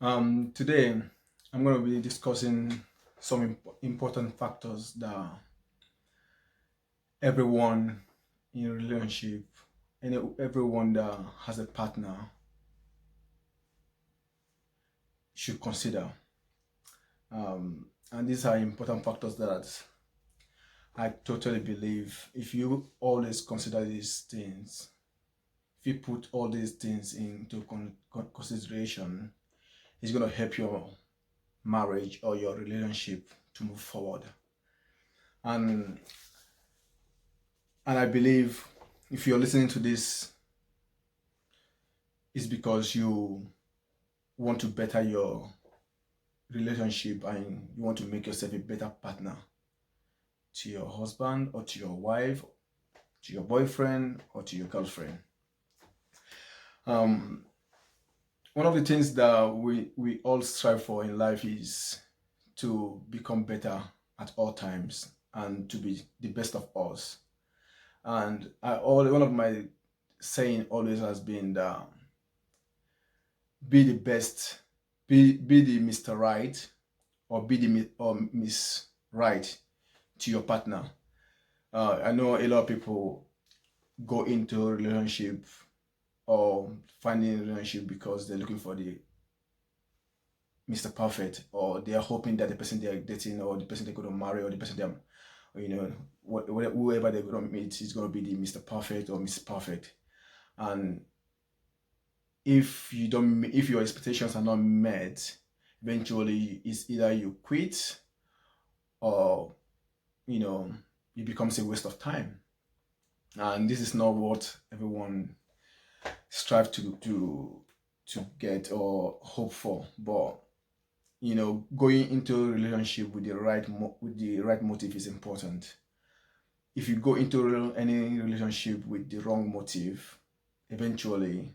Today, I'm going to be discussing some important factors that everyone in a relationship and everyone that has a partner should consider. And these are important factors that I totally believe if you always consider these things, if you put all these things into consideration, it's going to help your marriage or your relationship to move forward. And and I believe if you're listening to this, it's because you want to better your relationship and you want to make yourself a better partner to your husband or to your wife, to your boyfriend or to your girlfriend. Um, One of the things that we all strive for in life is to become better at all times and to be the best of us. And one of my saying always has been that be the best, be the Mr. Right or be the or Miss Right to your partner. I know a lot of people go into a relationship or finding a relationship because they're looking for the Mr. Perfect, or they are hoping that the person they are dating or the person they're going to marry or the person they're, whoever they're going to meet is going to be the Mr. Perfect or Miss Perfect. And if your expectations are not met, eventually it's either you quit or you know it becomes a waste of time. And this is not what everyone strive to get or hope for. But going into a relationship with the right motive is important. If you go into any relationship with the wrong motive, eventually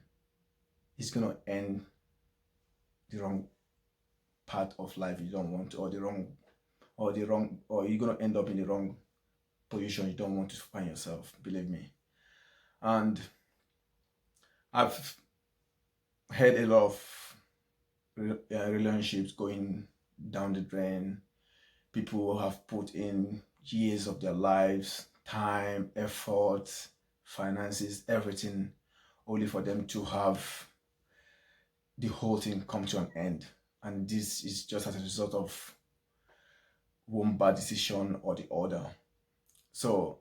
it's gonna end the wrong part of life you don't want, or you're gonna end up in the wrong position you don't want to find yourself. Believe me. And I've heard a lot of relationships going down the drain. People have put in years of their lives, time, effort, finances, everything, only for them to have the whole thing come to an end. And this is just as a result of one bad decision or the other. So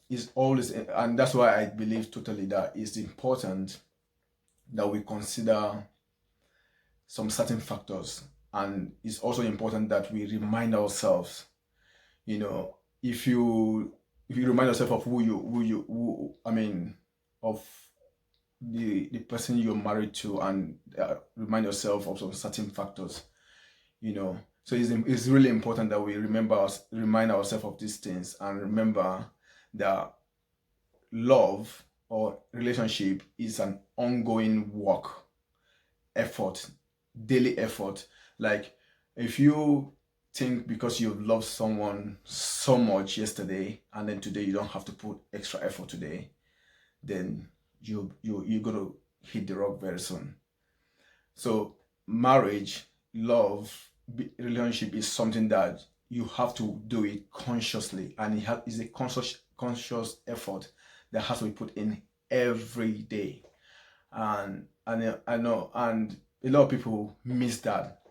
it's always, and that's why I believe totally that it's important that we consider some certain factors, and it's also important that we remind ourselves. If you remind yourself of of the person you're married to, and remind yourself of some certain factors. So it's really important that we remind ourselves of these things, and remember that love or relationship is an ongoing work, effort, daily effort. Like, if you think because you've loved someone so much yesterday and then today you don't have to put extra effort today, then you're gonna hit the rock very soon. So marriage, love, relationship is something that you have to do it consciously, and is a conscious effort that has to be put in every day. And I know, and a lot of people miss that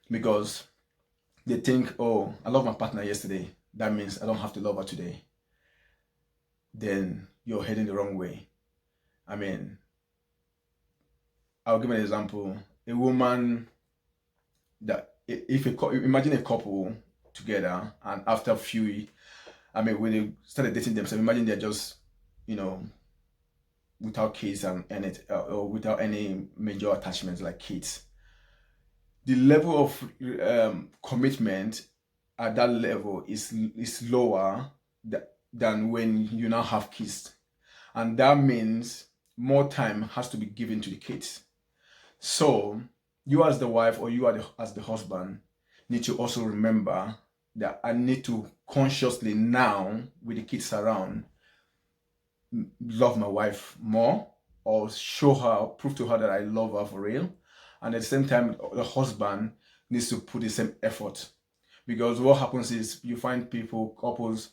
because they think, oh, I love my partner yesterday, that means I don't have to love her today. Then you're heading the wrong way. I mean, I'll give an example. A woman that if imagine a couple together, and after a few, when they started dating themselves, imagine they're just, you know, without kids or without any major attachments like kids. The level of commitment at that level is lower than when you now have kids, and that means more time has to be given to the kids. So you as the wife, or as the husband, need to also remember that I need to consciously now, with the kids around, love my wife more, or prove to her that I love her for real, and at the same time the husband needs to put the same effort. Because what happens is you find couples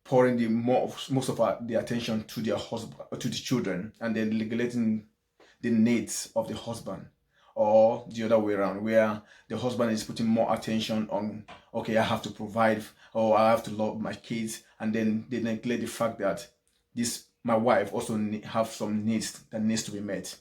pouring most of the attention to their husband, to the children, and then neglecting the needs of the husband, or the other way around, where the husband is putting more attention on, okay, I have to provide, or I have to love my kids, and then they neglect the fact that my wife also have some needs that needs to be met.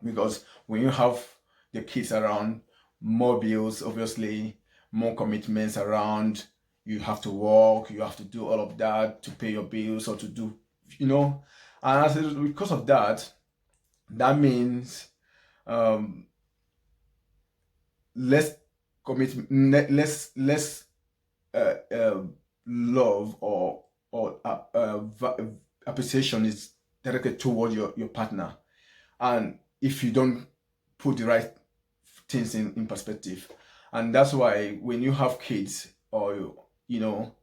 Because when you have the kids around, more bills, obviously, more commitments around, you have to work, you have to do all of that to pay your bills, or to do, and because of that, that means less commitment, less uh, uh, love, or appreciation is directed toward your partner. And if you don't put the right things in perspective, and that's why when you have kids, or you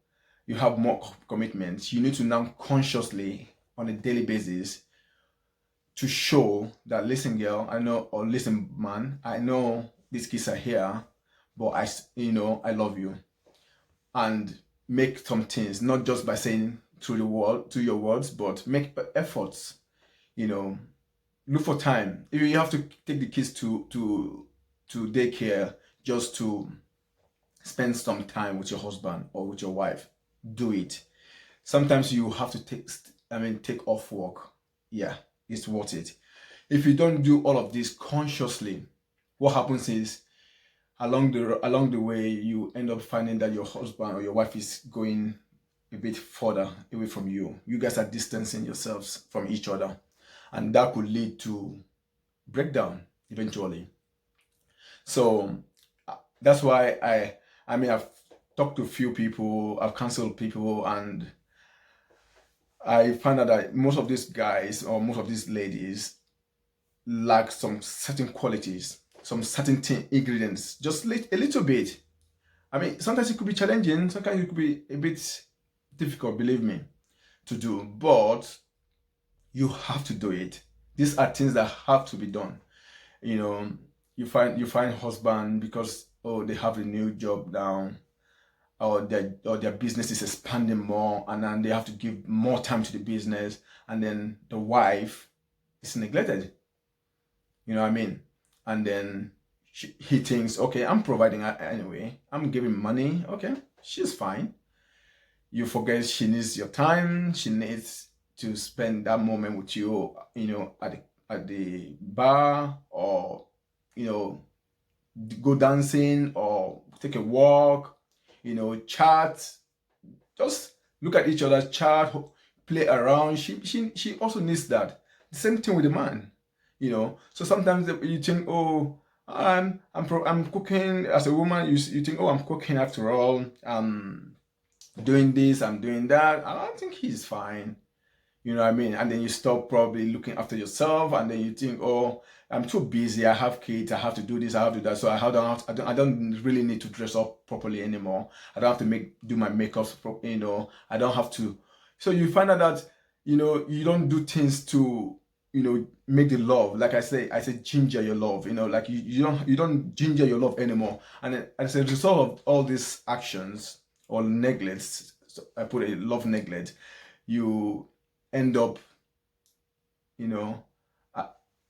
have more commitments, you need to now consciously, on a daily basis, to show that, listen girl, I know, or listen man, I know these kids are here, but I love you. And make some things, not just by saying through your words, but make efforts. Look for time. If you have to take the kids to daycare just to spend some time with your husband or with your wife, do it. Sometimes you have to take off work. Yeah, it's worth it. If you don't do all of this consciously, what happens is, along the way, you end up finding that your husband or your wife is going a bit further away from you. You guys are distancing yourselves from each other, and that could lead to breakdown eventually. So that's why I've talked to a few people, I've counseled people, and I find out that most of these guys, or most of these ladies, lack some certain qualities, some certain ingredients, just a little bit. Sometimes it could be challenging, sometimes it could be a bit difficult, believe me, to do, but you have to do it. These are things that have to be done. You find husband, because they have a new job now, or their business is expanding more, and then they have to give more time to the business, and then the wife is neglected. You know what I mean? And then he thinks, okay, I'm providing anyway, I'm giving money, okay, she's fine. You forget she needs your time, she needs to spend that moment with you, at the bar, or go dancing, or take a walk, chat, just look at each other, chat, play around. She also needs that. The same thing with the man, So sometimes you think, oh, I'm cooking. As a woman, you think, oh, I'm cooking after all. I'm doing this, I'm doing that. I don't think he's fine. You know what I mean? And then you stop probably looking after yourself, and then you think, oh, I'm too busy. I have kids. I have to do this. I have to do that. So I don't really need to dress up properly anymore. I don't have to do my makeup. I don't have to. So you find out that you don't do things to make the love. Like I say ginger your love. Like you don't ginger your love anymore. And then, as a result of all these actions or neglects, so I put a love neglect, you end up,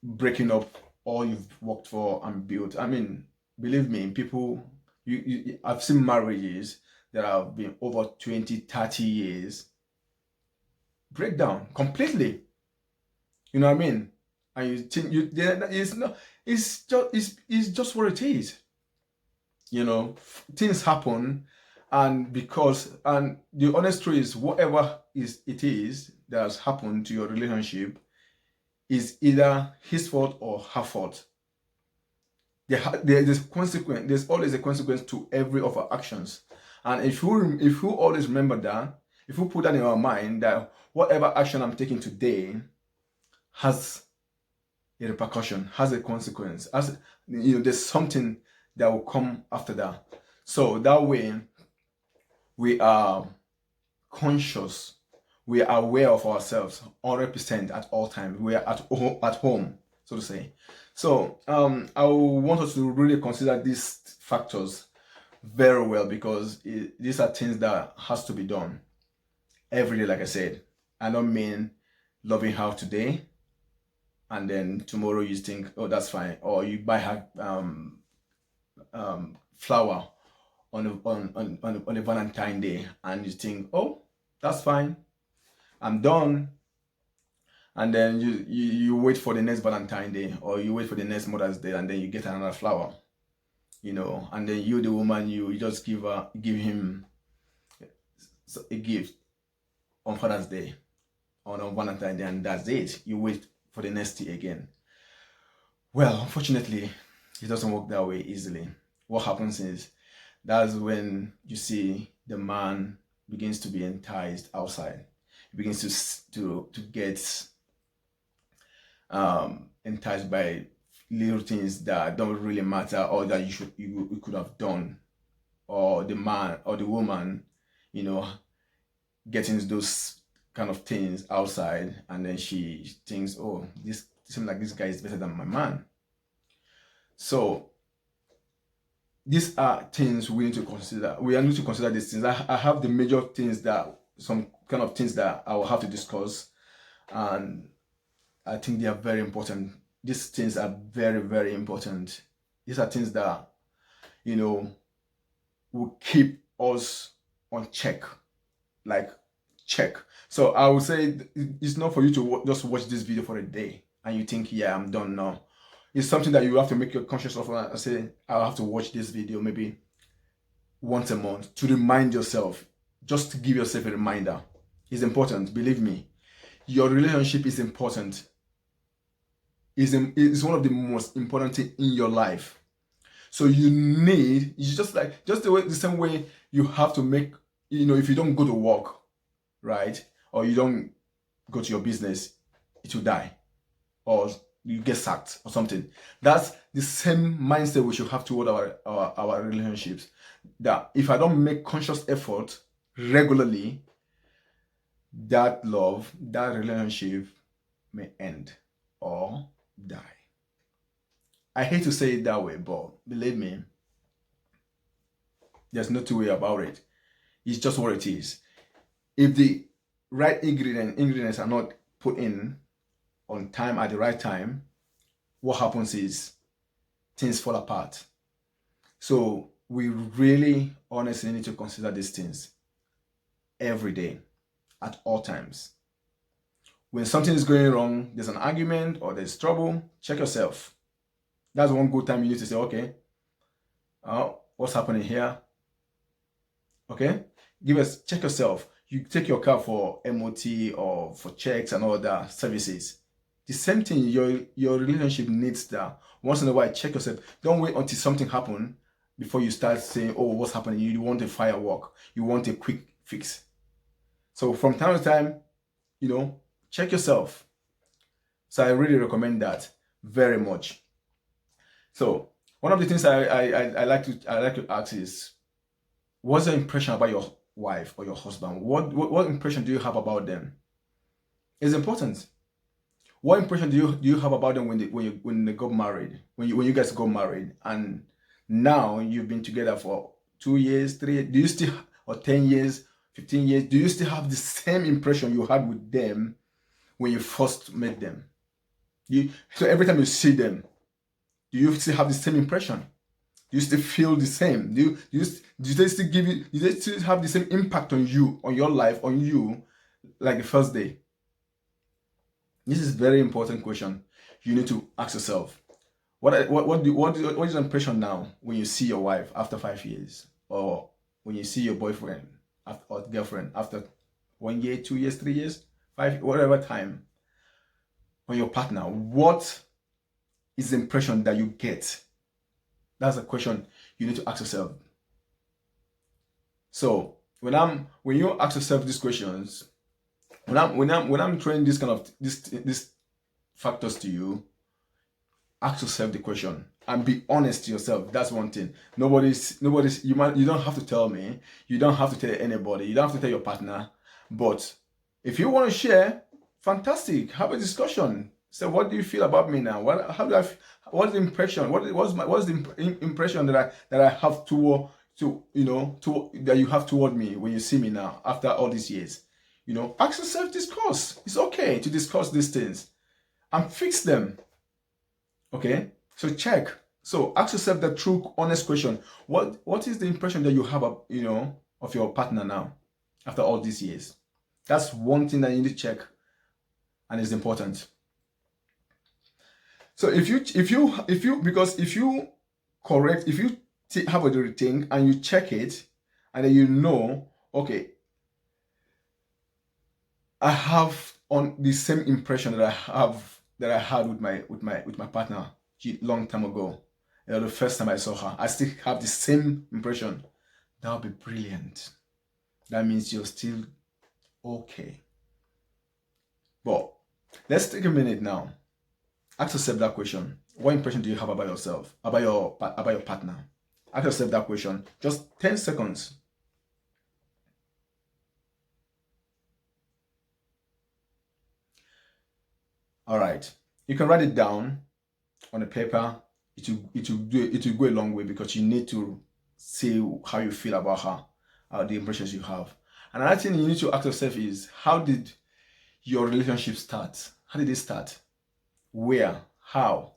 breaking up all you've worked for and built. Believe me, people, I've seen marriages that have been over 20, 30 years break down completely. You know what I mean? And you think it's just what it is. Things happen, and the honest truth is, whatever it is that has happened to your relationship is either his fault or her fault. There's consequence. There's always a consequence to every of our actions, and if you always remember that, if you put that in our mind, that whatever action I'm taking today has a repercussion, has a consequence, there's something that will come after that. So that way, we are conscious, we are aware of ourselves 100% at all times. We are at home, so to say. So I want us to really consider these factors very well, because these are things that has to be done every day. Like I said, I don't mean loving her today and then tomorrow you think, oh, that's fine, or you buy her flower on a Valentine Day and you think, oh, that's fine, I'm done. And then you wait for the next Valentine Day, or you wait for the next Mother's Day, and then you get another flower, and then you, the woman, you just give him a gift on Father's Day, on Valentine's Day, and that's it. You wait for the next day again. Well, unfortunately, it doesn't work that way easily. What happens is, that's when you see the man begins to be enticed outside. He begins to get enticed by little things that don't really matter, or that you could have done, or the man or the woman, getting those kind of things outside, and then she thinks, oh, this seems like this guy is better than my man. So these are things we need to consider. We need to consider these things. I have the major things, that some kind of things that I will have to discuss, and I think they are very important. These things are very, very important. These are things that, will keep us on check, like check. So I would say it's not for you to just watch this video for a day and you think, yeah, I'm done now. It's something that you have to make your conscious of. And say, I'll have to watch this video maybe once a month to remind yourself, just to give yourself a reminder. It's important, believe me. Your relationship is important. It's one of the most important things in your life. So it's just the same way you have to make, if you don't go to work, right? Or you don't go to your business, it will die. Or you get sacked or something. That's the same mindset we should have toward our relationships. That if I don't make conscious effort regularly, that love, that relationship may end or die. I hate to say it that way, but believe me, there's no two way about it. It's just what it is. If the right ingredients are not put in on time at the right time, what happens is things fall apart. So we really honestly need to consider these things every day, at all times. When something is going wrong, there's an argument or there's trouble, check yourself. That's one good time you need to say, okay, what's happening here? Okay, check yourself. You take your car for MOT or for checks and all that services. The same thing, your relationship needs that. Once in a while, check yourself. Don't wait until something happens before you start saying, oh, what's happening? You want a firework. You want a quick fix. So from time to time, check yourself. So I really recommend that very much. So one of the things I like to ask is, what's your impression about your wife or your husband? What impression do you have about them? It's important. What impression do you have about them when they got married? When you guys got married, and now you've been together for 2 years, 3 years, do you still, or 10 years, 15 years, do you still have the same impression you had with them when you first met them? So every time you see them, do you still have the same impression? Do you still feel the same? Do they still have the same impact on you, on your life, on you, like the first day? This is a very important question. You need to ask yourself. What is your impression now when you see your wife after 5 years, or when you see your boyfriend or girlfriend after 1 year, 2 years, 3 years, 5, whatever time, on your partner? What is the impression that you get? That's a question you need to ask yourself. So when you ask yourself these questions, when I'm throwing this kind of these factors to you, ask yourself the question and be honest to yourself. That's one thing. Nobody's you don't have to tell me. You don't have to tell anybody. You don't have to tell your partner. But if you want to share, fantastic. Have a discussion. So what do you feel about me now? How do what's the impression? What's the impression that I have that you have toward me when you see me now after all these years? Ask yourself, discuss. It's okay to discuss these things and fix them. Okay, so check. So ask yourself the true, honest question. What is the impression that you have of your partner now after all these years? That's one thing that you need to check, and it's important. So if you have a thing and you check it, and then okay, I have on the same impression that I had with my partner long time ago. The first time I saw her, I still have the same impression. That would be brilliant. That means you're still okay. But let's take a minute now. Ask yourself that question. What impression do you have about yourself, about your partner? Ask yourself that question. Just 10 seconds. All right. You can write it down on a paper. It will go a long way, because you need to see how you feel about her, the impressions you have. Another thing you need to ask yourself is, how did your relationship start? How did it start? Where? How?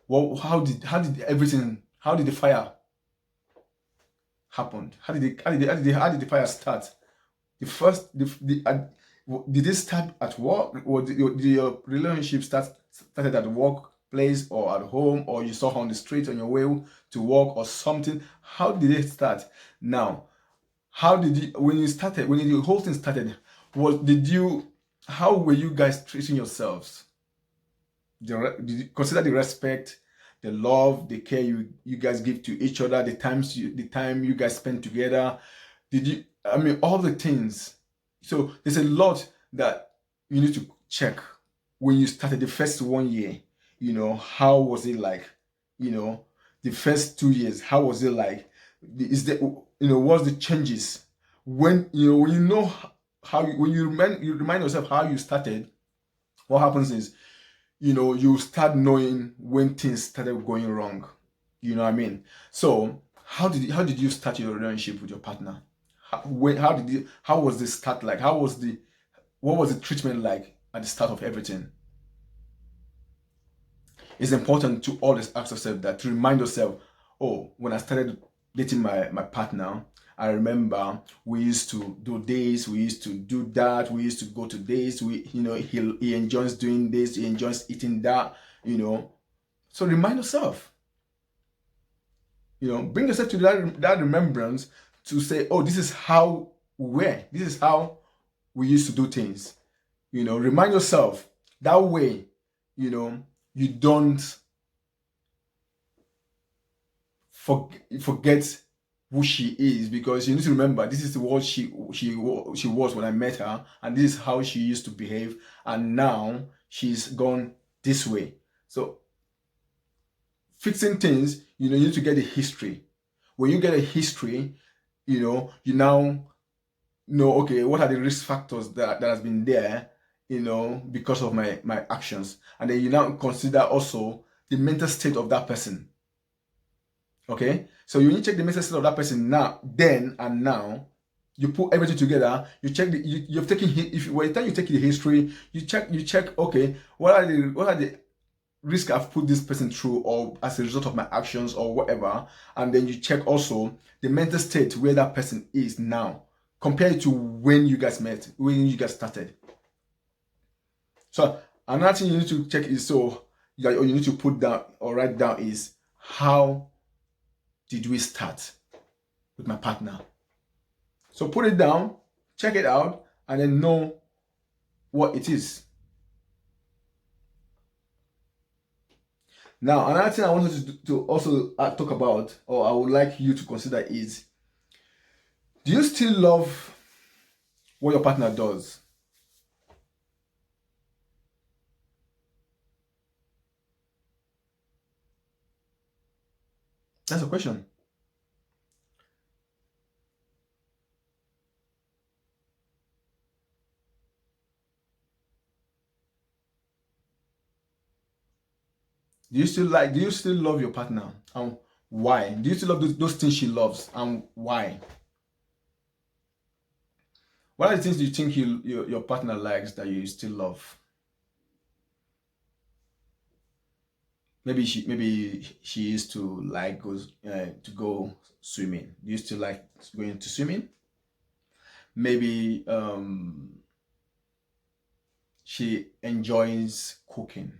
Well, how did the fire happen? How did the fire start? Did it start at work, or did your relationship started at workplace or at home, or you saw her on the street on your way to work or something? How did it start? Now, how did you when the whole thing started? How were you guys treating yourselves? Did you consider the respect, the love, the care you guys give to each other, the time you guys spend together? All the things. So there's a lot that you need to check when you started the first 1 year. How was it like? The first 2 years, how was it like? What's the changes? When when you remind yourself how you started, what happens is, you start knowing when things started going wrong. You know what I mean? So how did you start your relationship with your partner? How was the start like? What was the treatment like at the start of everything? It's important to always ask yourself that, to remind yourself, oh, when I started dating my partner, I remember we used to do this, we used to do that, we used to go to this, he enjoys doing this, he enjoys eating that, So remind yourself, bring yourself to that remembrance, to say, oh, this is how this is how we used to do things. Remind yourself. That way, you don't forget who she is, because you need to remember, this is what she was when I met her, and this is how she used to behave, and now she's gone this way. So fixing things, you need to get a history. When you get a history, you now know, okay, what are the risk factors that has been there, because of my actions. And then you now consider also the mental state of that person. Okay, so you need to check the mental state of that person now, then and now. You put everything together. You check you've taken, if by the time you take the history, you check. Okay, what are the risks I've put this person through, or as a result of my actions, or whatever. And then you check also the mental state where that person is now, compared to when you guys met, when you guys started. So another thing you need to check is, or you need to put down or write down, is, how did we start with my partner? So put it down, check it out, and then know what it is. Now, another thing I wanted to also talk about, or I would like you to consider, is, do you still love what your partner does? That's a question. Do you still love your partner? And why? Do you still love those things she loves? And why? What are the things you think your partner likes that you still love? Maybe she used to like to go swimming. Do you still like going to swimming? Maybe she enjoys cooking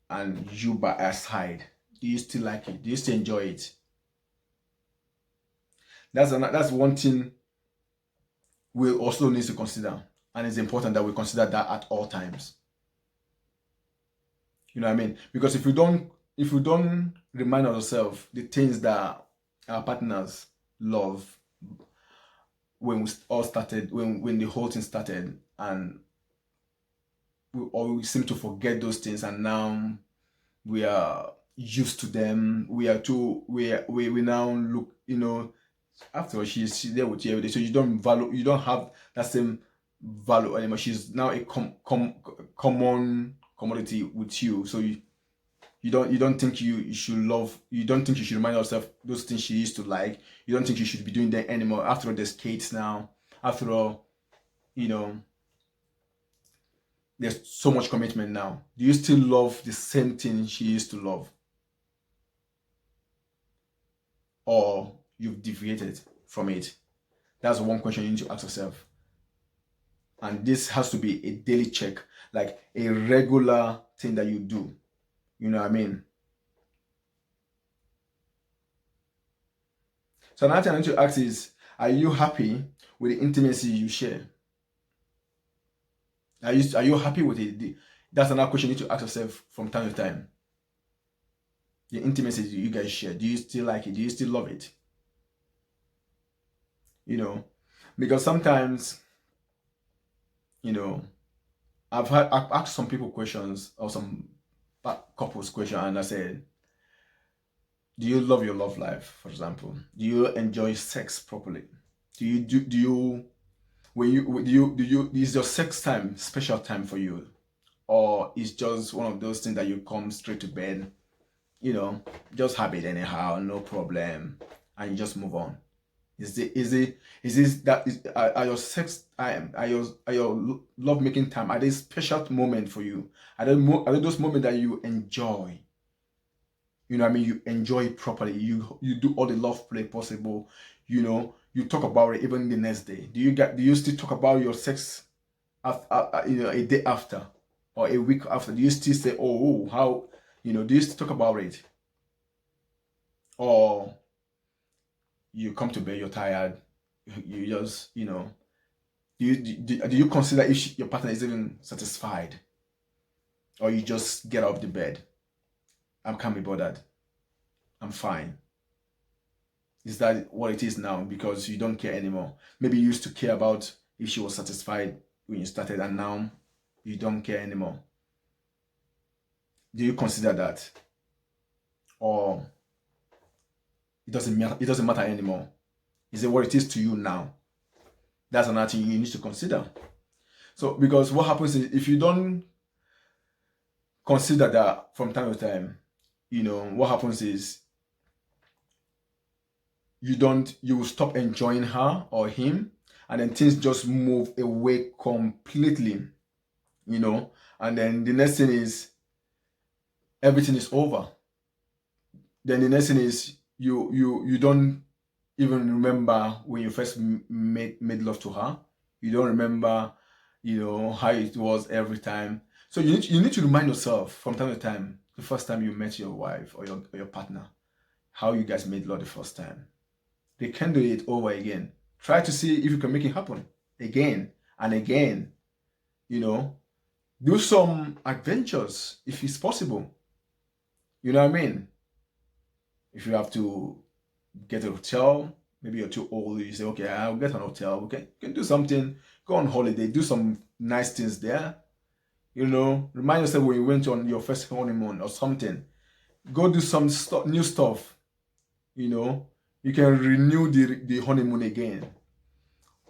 and you by her side. Do you still like it? Do you still enjoy it? That's one thing we also need to consider, and it's important that we consider that at all times. You know what I mean? Because if we don't remind ourselves the things that our partners love when we all started, when the whole thing started, and we seem to forget those things, and now we are used to them. We are too we now look, after all, she's there with you every day, so you don't have that same value anymore. She's now a common commodity with you, so you don't think you should love, you don't think you should remind yourself those things she used to like. You don't think you should be doing that anymore. After all, there's kids now. After all, you know there's so much commitment now. Do you still love the same thing she used to love, or you've deviated from it? That's one question you need to ask yourself. And this has to be a daily check, like a regular thing that you do. You know what I mean? So another thing I need to ask is, are you happy with the intimacy you share? Are you happy with it? That's another question you need to ask yourself from time to time. The intimacy you guys share, do you still like it? Do you still love it? Because sometimes, I've asked some people questions, or some couples question, and I said, do you love your love life? For example, do you enjoy sex properly? Is your sex time special time for you, or is just one of those things that you come straight to bed, just have it anyhow, no problem, and you just move on? Are your sex time, are your love making time, are they special moment for you? Are they those moments that you enjoy? You know what I mean? You enjoy it properly. You do all the love play possible. You talk about it even the next day. Do you still talk about your sex after, a day after or a week after? Do you still say, oh, how, do you still talk about it? Or you come to bed, you're tired, you just, do you consider if your partner is even satisfied? Or you just get out of the bed? I can't be bothered, I'm fine. Is that what it is now? Because you don't care anymore. Maybe you used to care about if she was satisfied when you started, and now you don't care anymore. Do you consider that? Or it doesn't matter anymore? Is it what it is to you now? That's another thing you need to consider. So, because what happens is, if you don't consider that from time to time, what happens is you will stop enjoying her or him, and then things just move away completely, and then the next thing is everything is over. Then the next thing is you don't even remember when you first made love to her. You don't remember, how it was every time. So you need to remind yourself from time to time, the first time you met your wife or your partner, how you guys made love the first time. They can do it over again. Try to see if you can make it happen again and again. Do some adventures if it's possible. You know what I mean? If you have to get a hotel, maybe you're too old, you say, okay, I'll get an hotel. We can do something, go on holiday, do some nice things there. Remind yourself when you went on your first honeymoon or something. Go do some new stuff. You can renew the honeymoon again.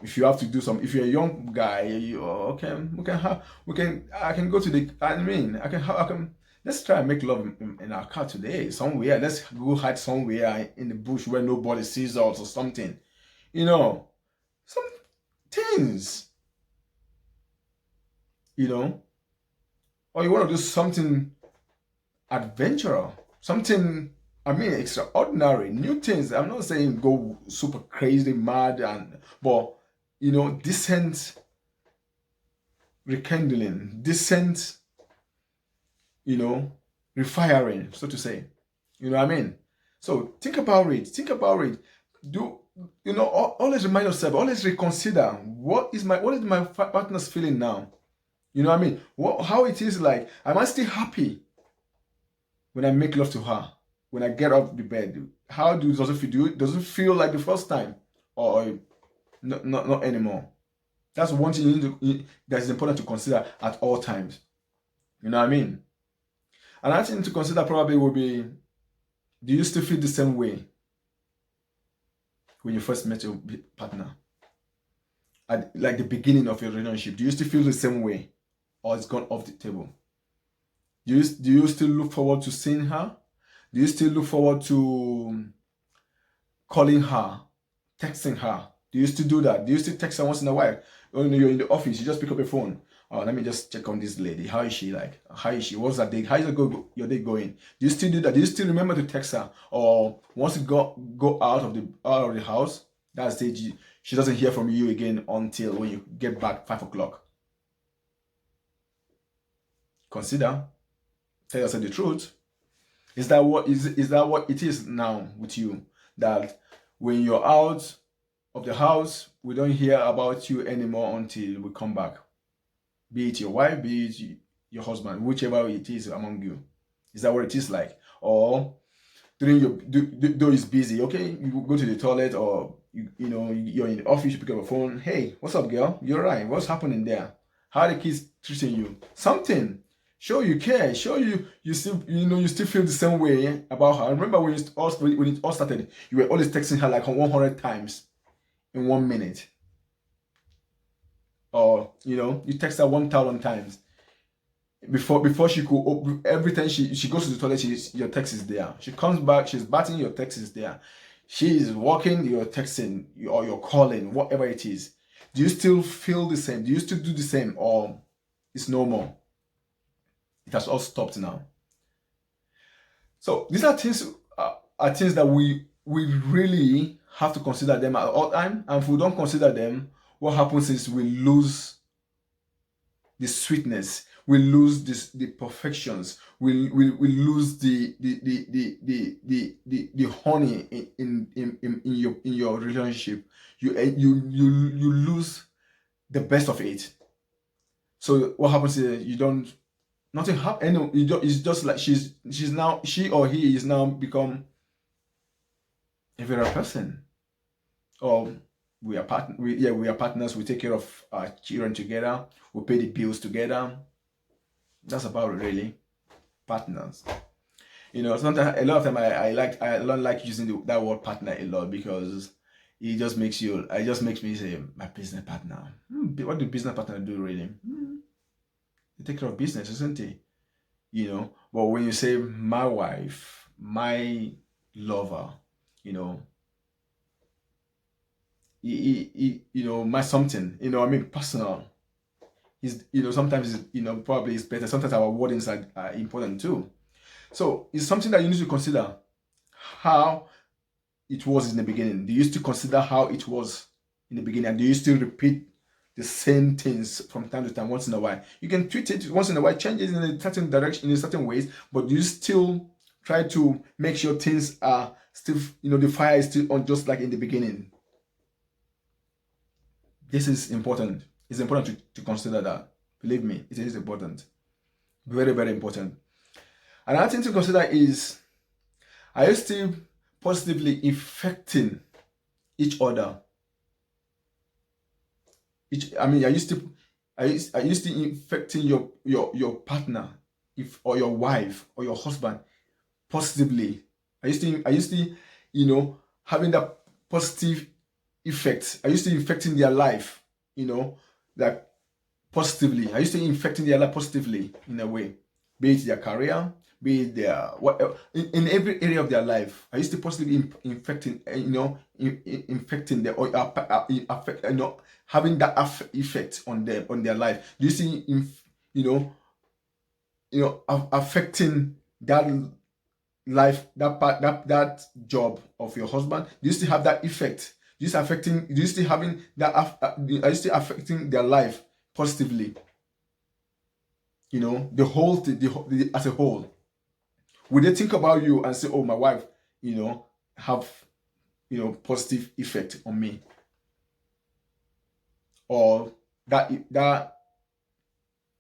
If you have to do if you're a young guy, I can go to I can Let's try and make love in our car today, somewhere. Let's go hide somewhere in the bush where nobody sees us or something. You know, some things, you know, or you want to do something adventurous, something, I mean, extraordinary, new things. I'm not saying go super crazy, mad, but, decent rekindling, decent, you know, refiring, so to say. You know what I mean? So think about it. Think about it. Do always remind yourself, always reconsider what is my partner's feeling now? You know what I mean? How it is like. Am I still happy when I make love to her? When I get off the bed? Does it feel? Does it feel like the first time? Or not anymore? That's one thing that is important to consider at all times. You know what I mean? Another thing to consider probably will be, do you still feel the same way when you first met your partner? At like the beginning of your relationship, do you still feel the same way? Or it's gone off the table? Do you still look forward to seeing her? Do you still look forward to calling her, texting her? Do you still do that? Do you still text her once in a while? When you're in the office, you just pick up your phone. Oh, let me just check on this lady. How is she like? How is she? What's that day? How is your day going? Do you still do that? Do you still remember to text her? Or once you go out of the house, that's it. She doesn't hear from you again until when you get back 5 o'clock. Consider. Tell yourself the truth. Is that what it is now with you? That when you're out of the house, we don't hear about you anymore until we come back. Be it your wife, be it your husband, whichever it is among you. Is that what it is like? Or during though it's busy, okay, you go to the toilet, or you're in the office, you pick up a phone. Hey, what's up, girl? You're right. What's happening there? How are the kids treating you? Something. Show you care. Show you still you still feel the same way about her. I remember when it all started, you were always texting her like 100 times in 1 minute. Or you text her 1,000 times before she could open. Every time she goes to the toilet, your text is there. She comes back, she's batting, your text is there. She is walking, you're texting, or you're calling, whatever it is. Do you still feel the same? Do you still do the same, or it's no more? It has all stopped now. So these are things that we really have to consider them at all time. And if we don't consider them, what happens is we lose the sweetness, we lose the perfections, we lose the honey in your relationship. You lose the best of it. So what happens is nothing happen. It's just like she or he is now become a very person. Or we are partners. We take care of our children together. We pay the bills together. That's about it, really. Partners. Sometimes a lot of time I don't like using that word partner a lot, because it just makes me say my business partner. What do business partner do, really? They take care of business, isn't it? But when you say my wife, my lover, my something, I mean, personal. Sometimes probably it's better. Sometimes our wordings are important too. So it's something that you need to consider how it was in the beginning. Do you still consider how it was in the beginning? And do you still repeat the same things from time to time, once in a while? You can tweet it once in a while, change it in a certain direction, in certain ways, but you still try to make sure things are still, the fire is still on, just like in the beginning. This is important. It's important to consider that. Believe me, it is important. Very, very important. Another thing to consider is, are you still positively affecting each other? Are you still affecting your partner, or your wife or your husband positively? Are you still having that positive effect? Are you still affecting their life, like positively? Are you still affecting their life positively in a way? be it their career, be it their whatever, in every area of their life. Are you still positively infecting, infecting them, or affect, having that effect on them, on their life? Do you see, you know, affecting that life, that part, that job of your husband? Do you still have that effect? Do you still having that? Are you still affecting their life positively? The whole thing, as a whole. Will they think about you and say, "Oh, my wife, have positive effect on me," or that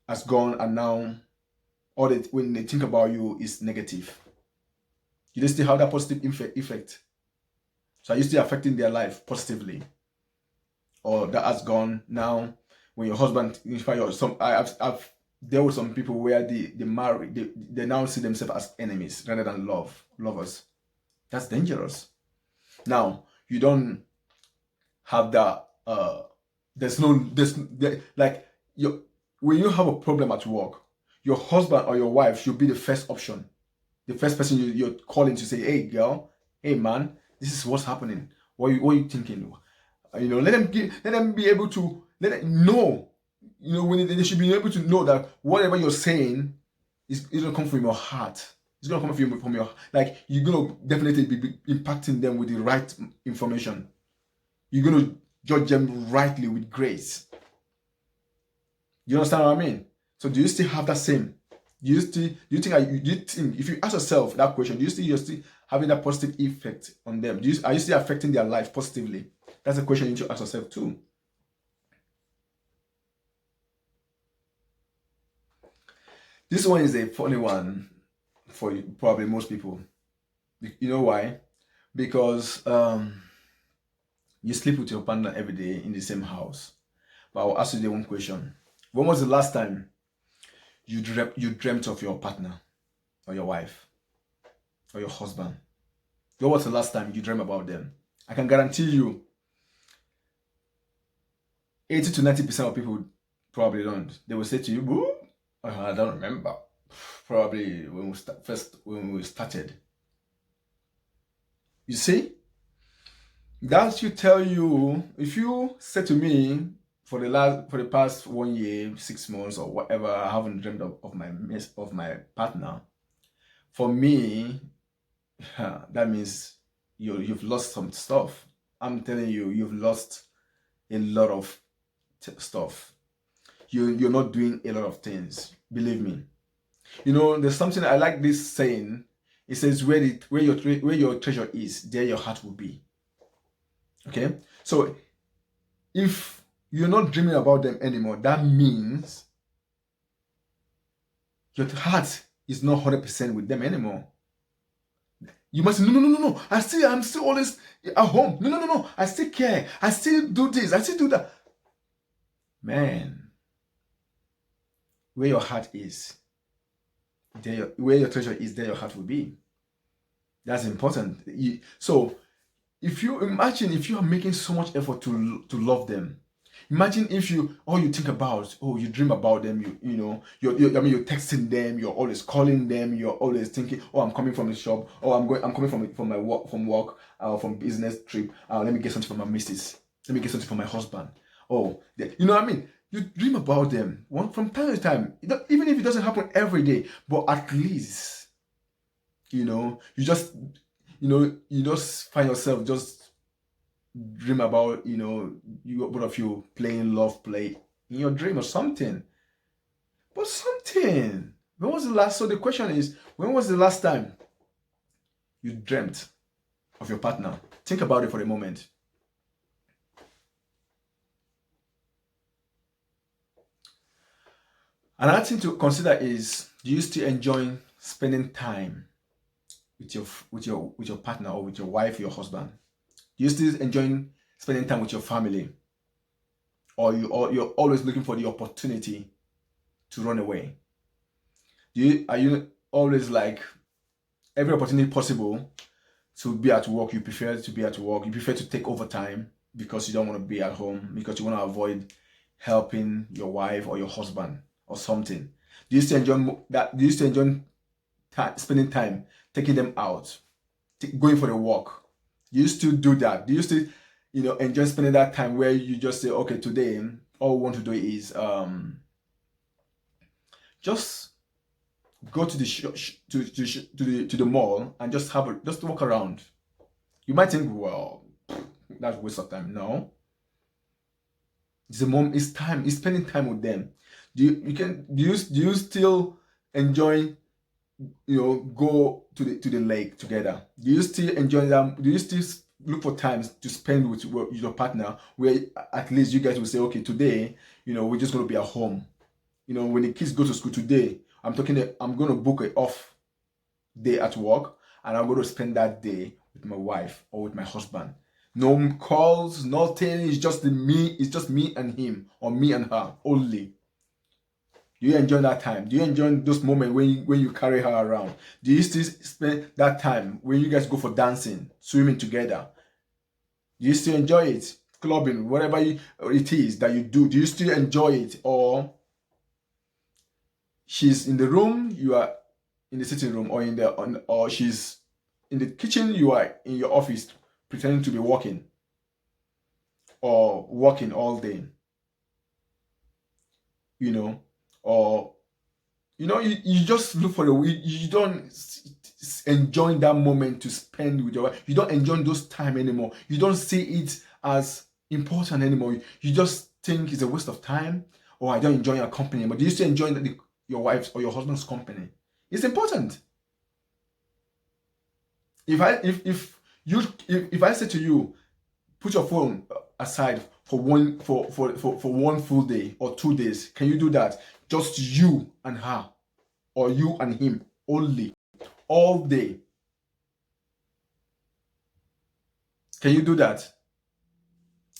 has gone and now all that when they think about you is negative? You they still have that positive effect? So are you still affecting their life positively, or that has gone now? When your husband, in fact, I've dealt with some people where they marry, they now see themselves as enemies rather than lovers. That's dangerous. Now you don't have that. Like when you have a problem at work, your husband or your wife should be the first option, the first person you're calling to say, "Hey, girl, hey, man, this is what's happening. What are you thinking?" Let them be able to let them know. When they should be able to know that whatever you're saying is gonna come from your heart. It's gonna come from your, like, you're gonna definitely be impacting them with the right information. You're gonna judge them rightly with grace. You understand what I mean? So do you still have that same? Do you think if you ask yourself that question, do you're still having that positive effect on them? Are you still affecting their life positively? That's a question you need to ask yourself too. This one is a funny one for probably most people. You know why? Because you sleep with your partner every day in the same house. But I'll ask you the one question. When was the last time you dreamt of your partner or your wife or your husband? When was the last time you dreamt about them? I can guarantee you 80 to 90% of people probably don't. They will say to you, I don't remember. Probably when we started. You see? That should tell you, if you say to me, for the past 1 year, 6 months, or whatever, I haven't dreamed of my partner. For me, that means you've lost some stuff. I'm telling you, you've lost a lot of stuff. You're not doing a lot of things. Believe me. There's something I like this saying. It says, where your treasure is, there your heart will be. Okay, so if you're not dreaming about them anymore, that means your heart is not 100% with them anymore. You must say, no. I'm still always at home. No. I still care. I still do this. I still do that. Man, where your heart is, where your treasure is, there your heart will be. That's important. So if you are making so much effort to love them, imagine if all you think about, you dream about them, you're texting them, you're always calling them, you're always thinking, I'm coming from the shop, I'm coming from my work, from business trip, let me get something for my missus, let me get something for my husband. You know what I mean? You dream about them from time to time, even if it doesn't happen every day, but at least, you just find yourself just dream about, you both of you playing love play in your dream or something. But something. So the question is, when was the last time you dreamt of your partner? Think about it for a moment. Another thing to consider is, do you still enjoy spending time with your partner, or with your wife, your husband? Do you still enjoy spending time with your family? Or you're always looking for the opportunity to run away? Are you always like, every opportunity possible to be at work, you prefer to be at work, you prefer to take overtime because you don't want to be at home, because you want to avoid helping your wife or your husband or something? Do you still enjoy that? Do you still enjoy spending time taking them out, going for a walk? Do you still do that? Do you still, enjoy spending that time where you just say, okay, today all we want to do is just go to the to the mall and just walk around. You might think, well, that's a waste of time. No, it's a mom. It's time. It's spending time with them. Do you still enjoy, go to the lake together? Do you still enjoy that? Do you still look for times to spend with your partner where at least you guys will say, okay, today, we're just going to be at home. When the kids go to school today, I'm going to book an off day at work, and I'm going to spend that day with my wife or with my husband. No calls, nothing. It's just me and him, or me and her only. Do you enjoy that time? Do you enjoy those moments when you carry her around? Do you still spend that time when you guys go for dancing, swimming together? Do you still enjoy it? Clubbing, whatever it is that you do you still enjoy it? Or she's in the room, you are in the sitting room, or she's in the kitchen, you are in your office pretending to be working, or working all day, or you just look for you don't enjoy that moment to spend with your wife. You don't enjoy those time anymore. You don't see it as important anymore. You just think it's a waste of time, or I don't enjoy your company. But do you still enjoy your wife's or your husband's company? It's important. If I say to you, put your phone aside for one full day or 2 days, can you do that? Just you and her, or you and him only, all day. Can you do that?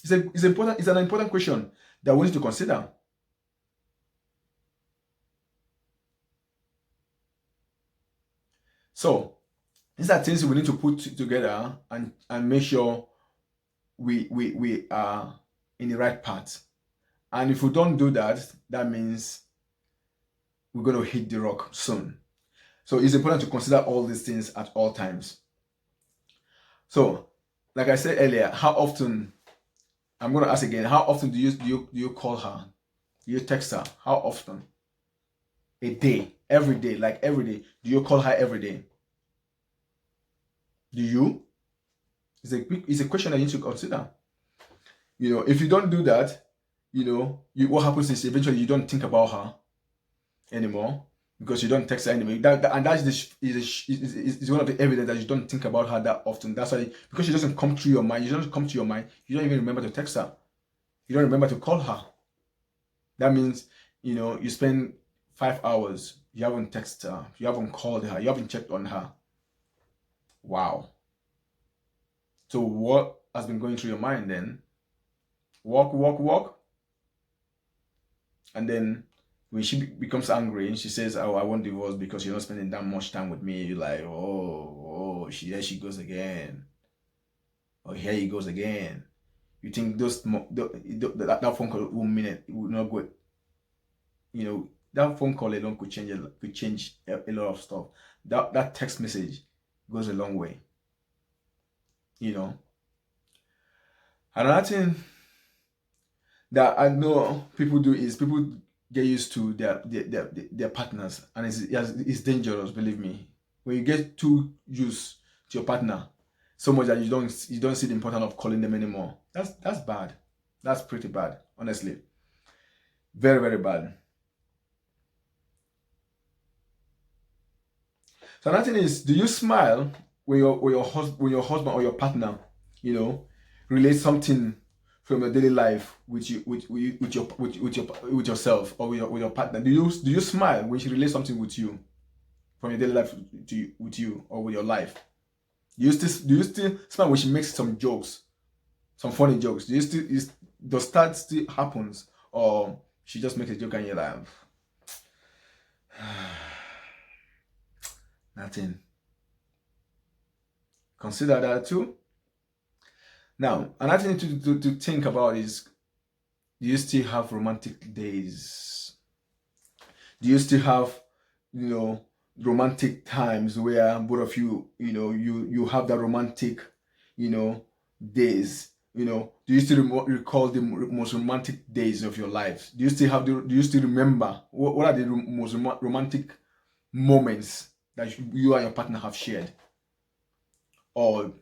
It's important. It's an important question that we need to consider. So these are things we need to put together and make sure we are in the right path. And if we don't do that, that means we're going to hit the rock soon. So it's important to consider all these things at all times. So, like I said earlier, how often? I'm going to ask again. How often do you call her? Do you text her? How often? A day, every day, like every day. Do you call her every day? Do you? It's a question that you need to consider. If you don't do that, what happens is eventually you don't think about her anymore, because you don't text her anymore. Is one of the evidence that you don't think about her that often. That's why, because she doesn't come to your mind. You don't even remember to text her. You don't remember to call her. That means, you spend 5 hours, you haven't texted her, you haven't called her, you haven't checked on her. Wow. So what has been going through your mind then? Walk. And then when she becomes angry and she says, "Oh, I want divorce because you're not spending that much time with me," you're like, "Oh, there she goes again. Oh, here he goes again." You think that phone call will mean it will not go. That phone call alone could change a lot of stuff. That text message goes a long way. Another thing that I know people do is people get used to their partners, and it's dangerous. Believe me, when you get too used to your partner so much that you don't see the importance of calling them anymore, that's bad. That's pretty bad, honestly. Very, very bad. So another thing is, do you smile when your husband or your partner, relates something from your daily life with yourself, or with your partner? Do you smile when she relates something with you from your daily life with you or with your life? Do you still smile when she makes some jokes, some funny jokes? Does that still happens, or she just makes a joke and you're like, nothing? Consider that too. Now, another thing to think about is, do you still have romantic days? Do you still have, romantic times where both of you, you have that romantic, days? Do you still recall the most romantic days of your life? Do you still have do you still remember what are the most romantic moments that you and your partner have shared? Or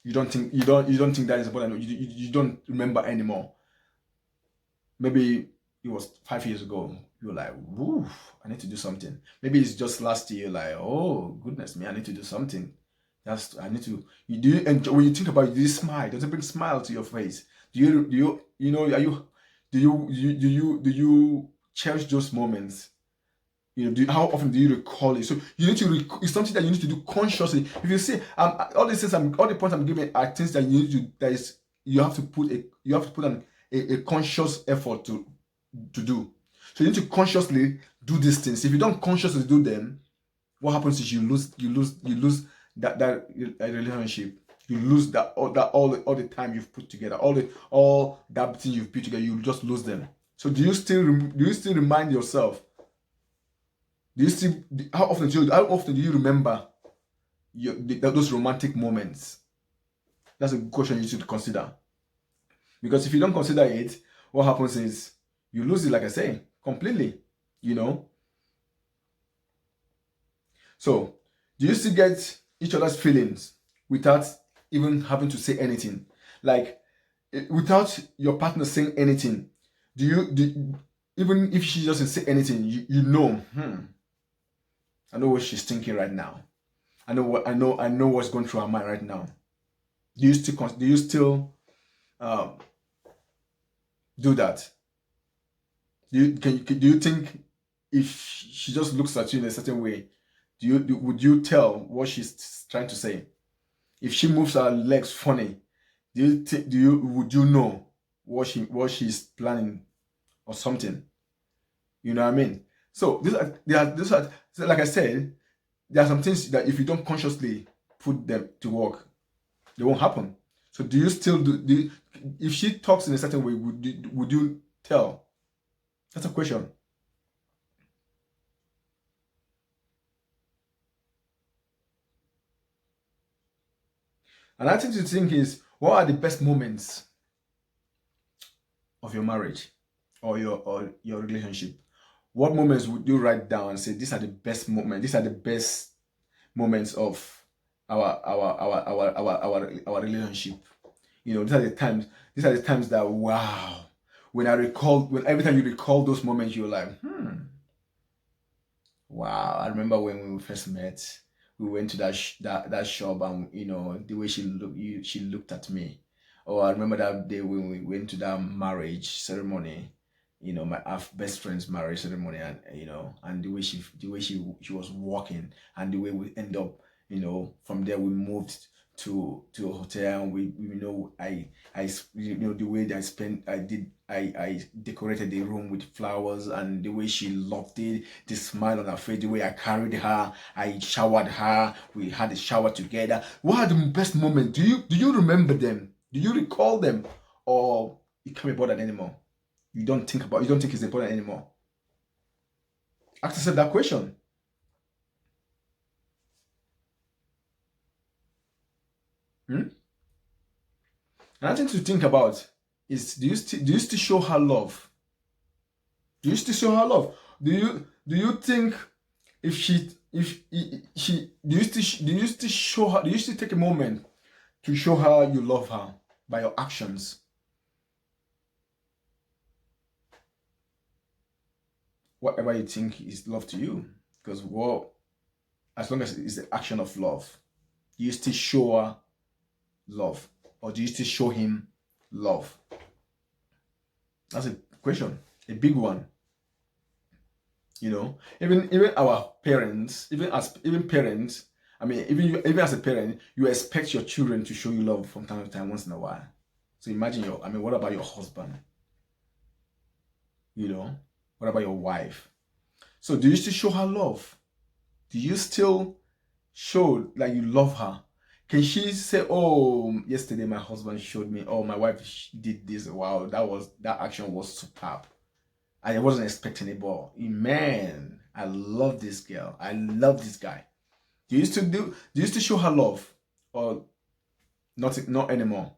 you don't think that is important? You don't remember anymore? Maybe it was 5 years ago. You're like, woo, I need to do something. Maybe it's just last year, like, oh goodness me, I need to do something. I need to. You do enjoy when you think about it, do you smile? Does it bring smile to your face? Are you do you cherish those moments? How often do you recall it? So you need to it's something that you need to do consciously. If you say all these things, all the points I'm giving are things that you need to you have to put a conscious effort to do. So you need to consciously do these things. If you don't consciously do them, what happens is you lose that relationship. You lose all the time you've put together, all that thing you've put together. You just lose them. So do you still remind yourself? Do you still how often do you remember those romantic moments? That's a question you should consider. Because if you don't consider it, what happens is you lose it, like I say, completely. You know. So, do you still get each other's feelings without even having to say anything? Like, without your partner saying anything, even if she doesn't say anything, I know what she's thinking right now. I know what's going through her mind right now. Do you still um, do that? Do you think if she just looks at you in a certain way, would you tell what she's trying to say? If she moves her legs funny, would you know what she's planning or something? You know what I mean? So so like I said, there are some things that if you don't consciously put them to work, they won't happen. So do you still if she talks in a certain way, would you tell? That's a question. Another thing to think is, what are the best moments of your marriage or your relationship? What moments would you write down and say these are the best moments? These are the best moments of our relationship. These are the times. These are the times that, wow. When every time you recall those moments, you're like, wow. I remember when we first met. We went to that shop, and the way she looked at me. Oh, I remember that day when we went to that marriage ceremony. My best friend's marriage ceremony, and and the way she was walking, and the way we end up. From there we moved to a hotel, and the way that I decorated the room with flowers, and the way she loved it, the smile on her face, the way I carried her, I showered her, we had a shower together. What are the best moments? Do you remember them? Do you recall them? Or it can't be bothered anymore? You don't think it's important anymore? Ask yourself that question. Hmm? Another thing to think about is, do you still show her love? Do you still show her love? Do you think if she do you still show her? Do you still take a moment to show her you love her by your actions? Whatever you think is love to you, because as long as it's the action of love, do you still show her love, or do you still show him love? That's a question, a big one. Even our parents, even parents. I mean, even as a parent, you expect your children to show you love from time to time, once in a while. So imagine what about your husband? You know, what about your wife? So do you still show her love? Do you still show that you love her? Can she say, "Oh, yesterday my husband showed me. Oh, my wife did this. Wow, that action was superb. I wasn't expecting it, but man, I love this girl. I love this guy. Do you used to show her love, or not anymore?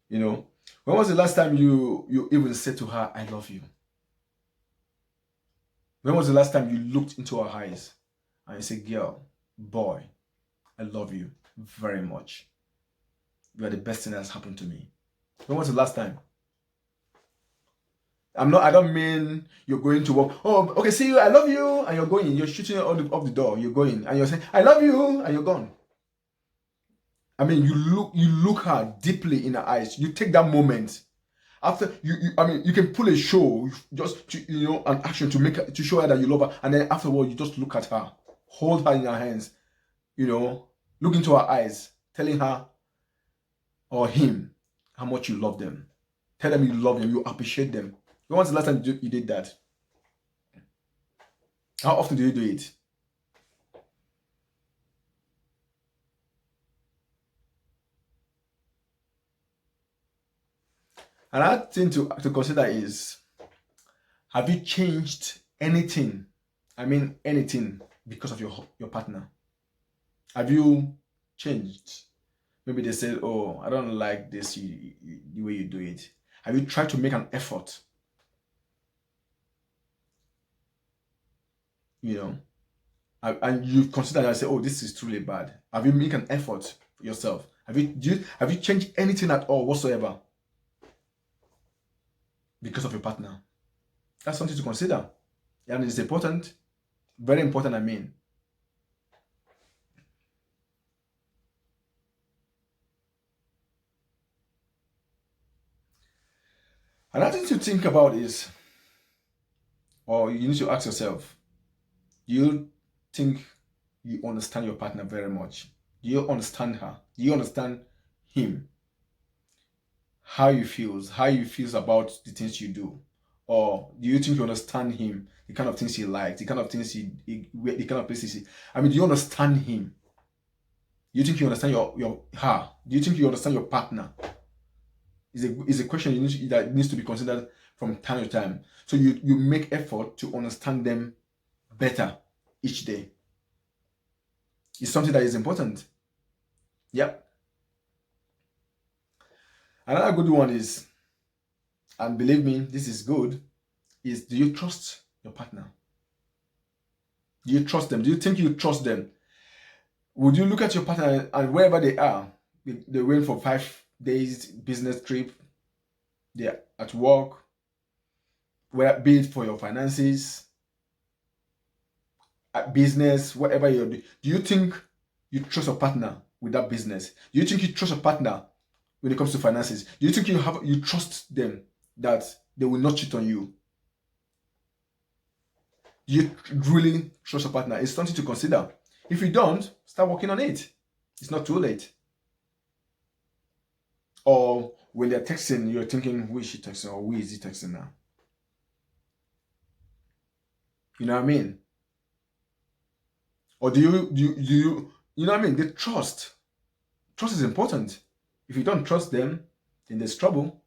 You know, when was the last time you even said to her, I love you? When was the last time you looked into her eyes and you said, girl, boy, I love you very much. You are the best thing that's happened to me. When was the last time? I don't mean you're going to work. Oh, okay, see you, I love you, and you're going. You're shooting off the door. You're going, and you're saying, I love you, and you're gone. I mean, you look her deeply in her eyes. You take that moment. After you can pull a show just to, an action to to show her that you love her, and then afterward you just look at her, hold her in your hands, look into her eyes, telling her or him how much you love them. Tell them you love them, you appreciate them. When was the last time you did that? How often do you do it? Another thing to consider is, have you changed anything? I mean anything because of your partner? Have you changed? Maybe they said, oh, I don't like this, the way you do it. Have you tried to make an effort? And you consider and say, oh, this is truly bad. Have you made an effort yourself? Have you changed anything at all whatsoever because of your partner? That's something to consider. And it's important, very important, I mean. Another thing to think about is, or you need to ask yourself, do you think you understand your partner very much? Do you understand her? Do you understand him? How he feels about the things you do? Or do you think you understand him, the kind of things he likes, the kind of things the kind of places I mean, do you understand him? Do you think you understand your her? Do you think you understand your partner? Is a question that needs to be considered from time to time. So you make effort to understand them better each day. It's something that is important. Yep. Another good one is, and believe me, this is good, is, do you trust your partner? Do you trust them? Do you think you trust them? Would you look at your partner and wherever they are, they went for 5 days business trip, they're at work, where be it for your finances, at business, whatever you're doing, do you think you trust your partner with that business? Do you think you trust your partner when it comes to finances? Do you think you trust them that they will not cheat on you? Do you really trust your partner? It's something to consider. If you don't, start working on it. It's not too late. Or when they're texting, you're thinking, who is she texting, or who is he texting now? You know what I mean? Or do you know what I mean? The trust. Trust is important. If you don't trust them, then there's trouble.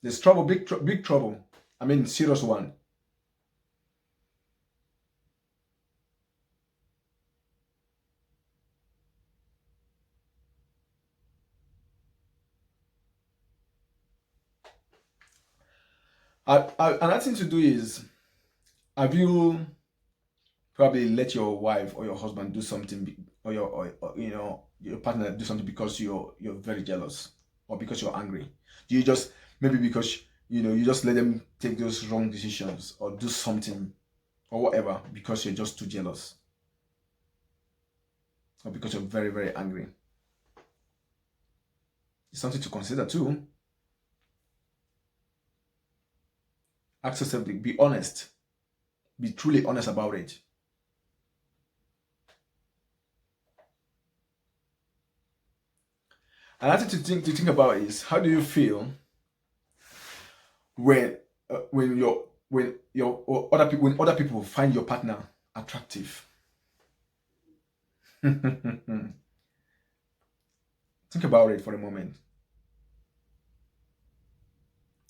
There's trouble, big trouble. I mean, serious one. Another thing to do is, have you probably let your wife or your husband do something, or your partner do something because you're very jealous, or because you're angry? Do you just, maybe because you just let them take those wrong decisions or do something or whatever because you're just too jealous, or because you're very, very angry? It's something to consider too. Ask yourself, be honest, be truly honest about it. Another thing to think about is, how do you feel when other people find your partner attractive? Think about it for a moment.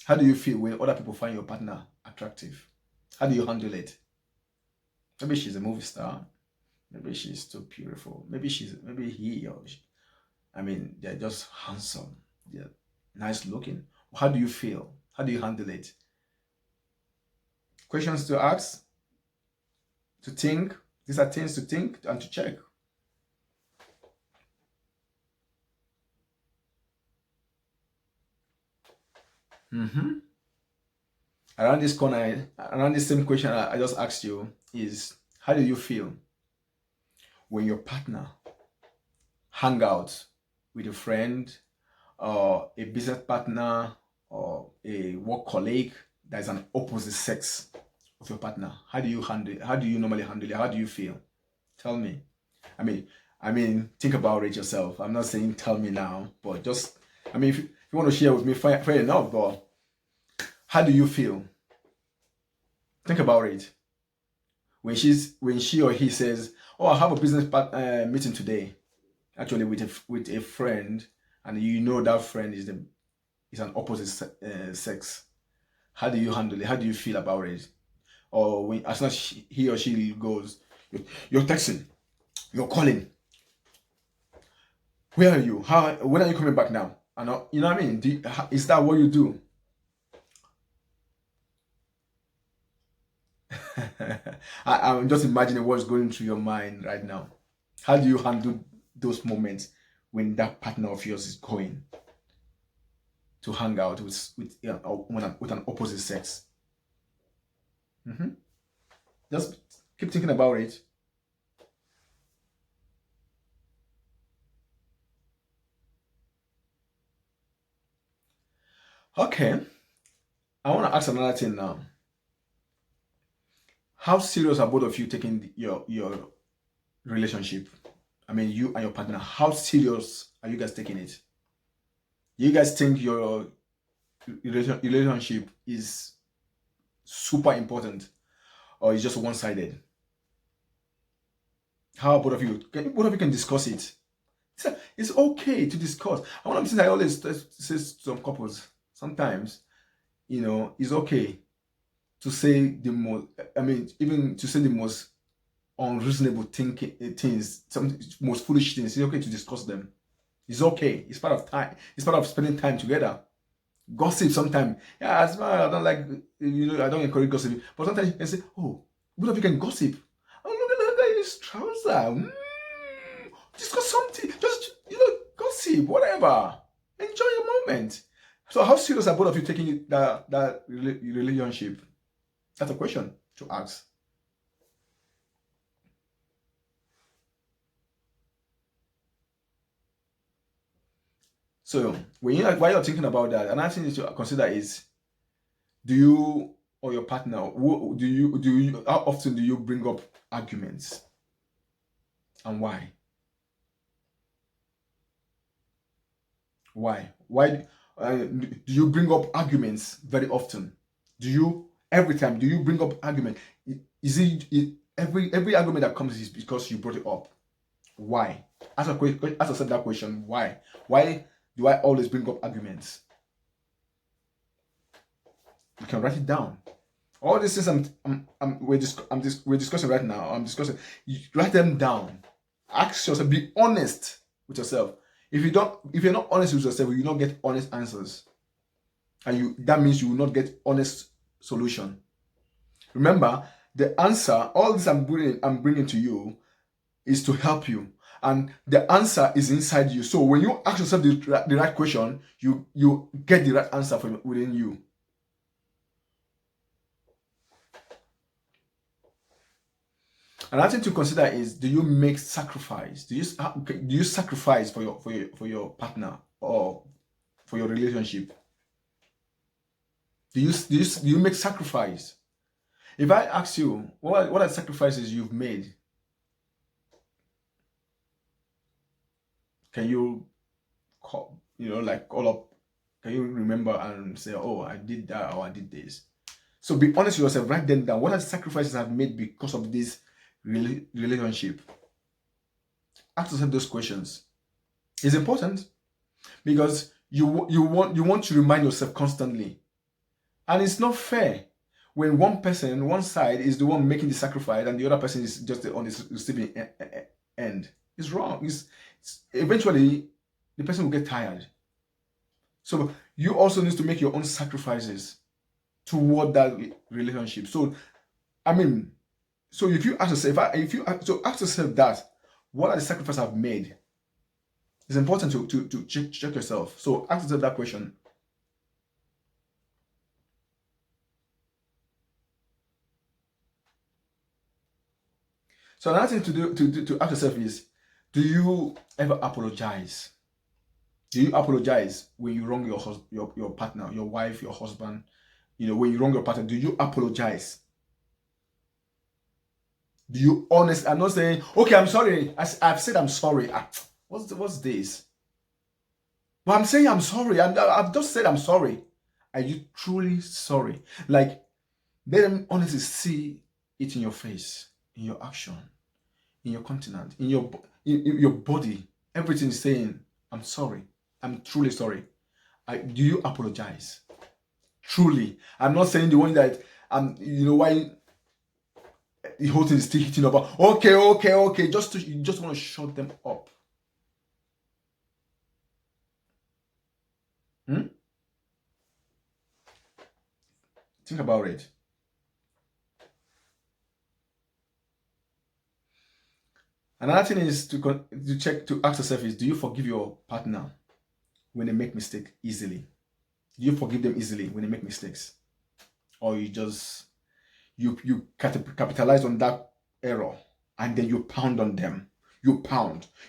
How do you feel when other people find your partner attractive? How do you handle it? Maybe she's a movie star. Maybe she's too beautiful. Maybe he or she. I mean, they're just handsome. They're nice looking. How do you feel? How do you handle it? Questions to ask, to think. These are things to think and to check. Around this corner, around the same question I just asked you is, how do you feel when your partner hang out with a friend or a business partner or a work colleague that is an opposite sex of your partner? How do you handle it? How do you normally handle it? How do you feel? Tell me. I mean, think about it yourself. I'm not saying tell me now, but just, I mean, if you want to share with me, fair enough, but how do you feel? Think about it. When she or he says, "Oh, I have a business meeting today," actually with a friend, and you know that friend is an opposite sex. How do you handle it? How do you feel about it? Or when as soon as he or she goes, you're texting, you're calling. Where are you? When are you coming back now? And you know what I mean? Is that what you do? I'm just imagining what's going through your mind right now. How do you handle those moments when that partner of yours is going to hang out with an opposite sex? Just keep thinking about it. Okay, I want to ask another thing now. How serious are both of you taking your relationship? I mean, you and your partner. How serious are you guys taking it? Do you guys think your relationship is super important, or is just one-sided? How both of you can discuss it? It's okay to discuss. One of the things I always say to some couples, sometimes, it's okay to say the most, I mean, even to say the most unreasonable things, some most foolish things. It's okay to discuss them. It's okay. It's part of time. It's part of spending time together. Gossip sometimes. Yeah, as well, I don't like, I don't encourage gossip. But sometimes you can say, oh, both of you can gossip. Oh, look at his trouser. Discuss something. Just, gossip, whatever. Enjoy your moment. So how serious are both of you taking that relationship? That's a question to ask. So while you're thinking about that, another thing to consider is, do you or your partner, how often do you bring up arguments, and why? Why do you bring up arguments very often? Every time do you bring up argument? Is it every argument that comes is because you brought it up? Why? Ask yourself that question. Why? Why do I always bring up arguments? You can write it down. All these things we're discussing right now. You write them down. Ask yourself. Be honest with yourself. If you're not honest with yourself, you will not get honest answers, and that means you will not get honest solution. Remember, the answer, all this I'm bringing to you, is to help you, and the answer is inside you. So when you ask yourself the right question, you get the right answer from within you. Another thing to consider is, do you make sacrifice? Do you sacrifice for your partner or for your relationship? Do you make sacrifice? If I ask you, what are sacrifices you've made? Can you call up? Can you remember and say, oh, I did that or I did this? So be honest with yourself. Write them down. What are the sacrifices I've made because of this relationship? Ask yourself those questions. It's important because you want to remind yourself constantly And it's not fair when one person, one side is the one making the sacrifice and the other person is just on the receiving end. It's wrong. Eventually the person will get tired. So you also need to make your own sacrifices toward that relationship. So I mean, so if you ask yourself, so ask yourself that, what are the sacrifices I've made? It's important to check yourself. So ask yourself that question. So another thing to ask yourself is, do you ever apologize? Do you apologize when you wrong your partner, your wife, your husband? When you wrong your partner, do you apologize? Do you honest? I'm not saying, okay, I'm sorry. I've said I'm sorry. What's this? But I'm saying I'm sorry. I've just said I'm sorry. Are you truly sorry? Like, let them honestly see it in your face, in your action, in your continent, in your body. Everything is saying, I'm sorry. I'm truly sorry. Do you apologize? Truly. I'm not saying the one that, why the whole thing is still hitting about, okay. You just want to shut them up. Think about it. Another thing is to ask yourself is, do you forgive your partner when they make mistake easily? Do you forgive them easily when they make mistakes? Or you just, you capitalize on that error and then you pound on them. You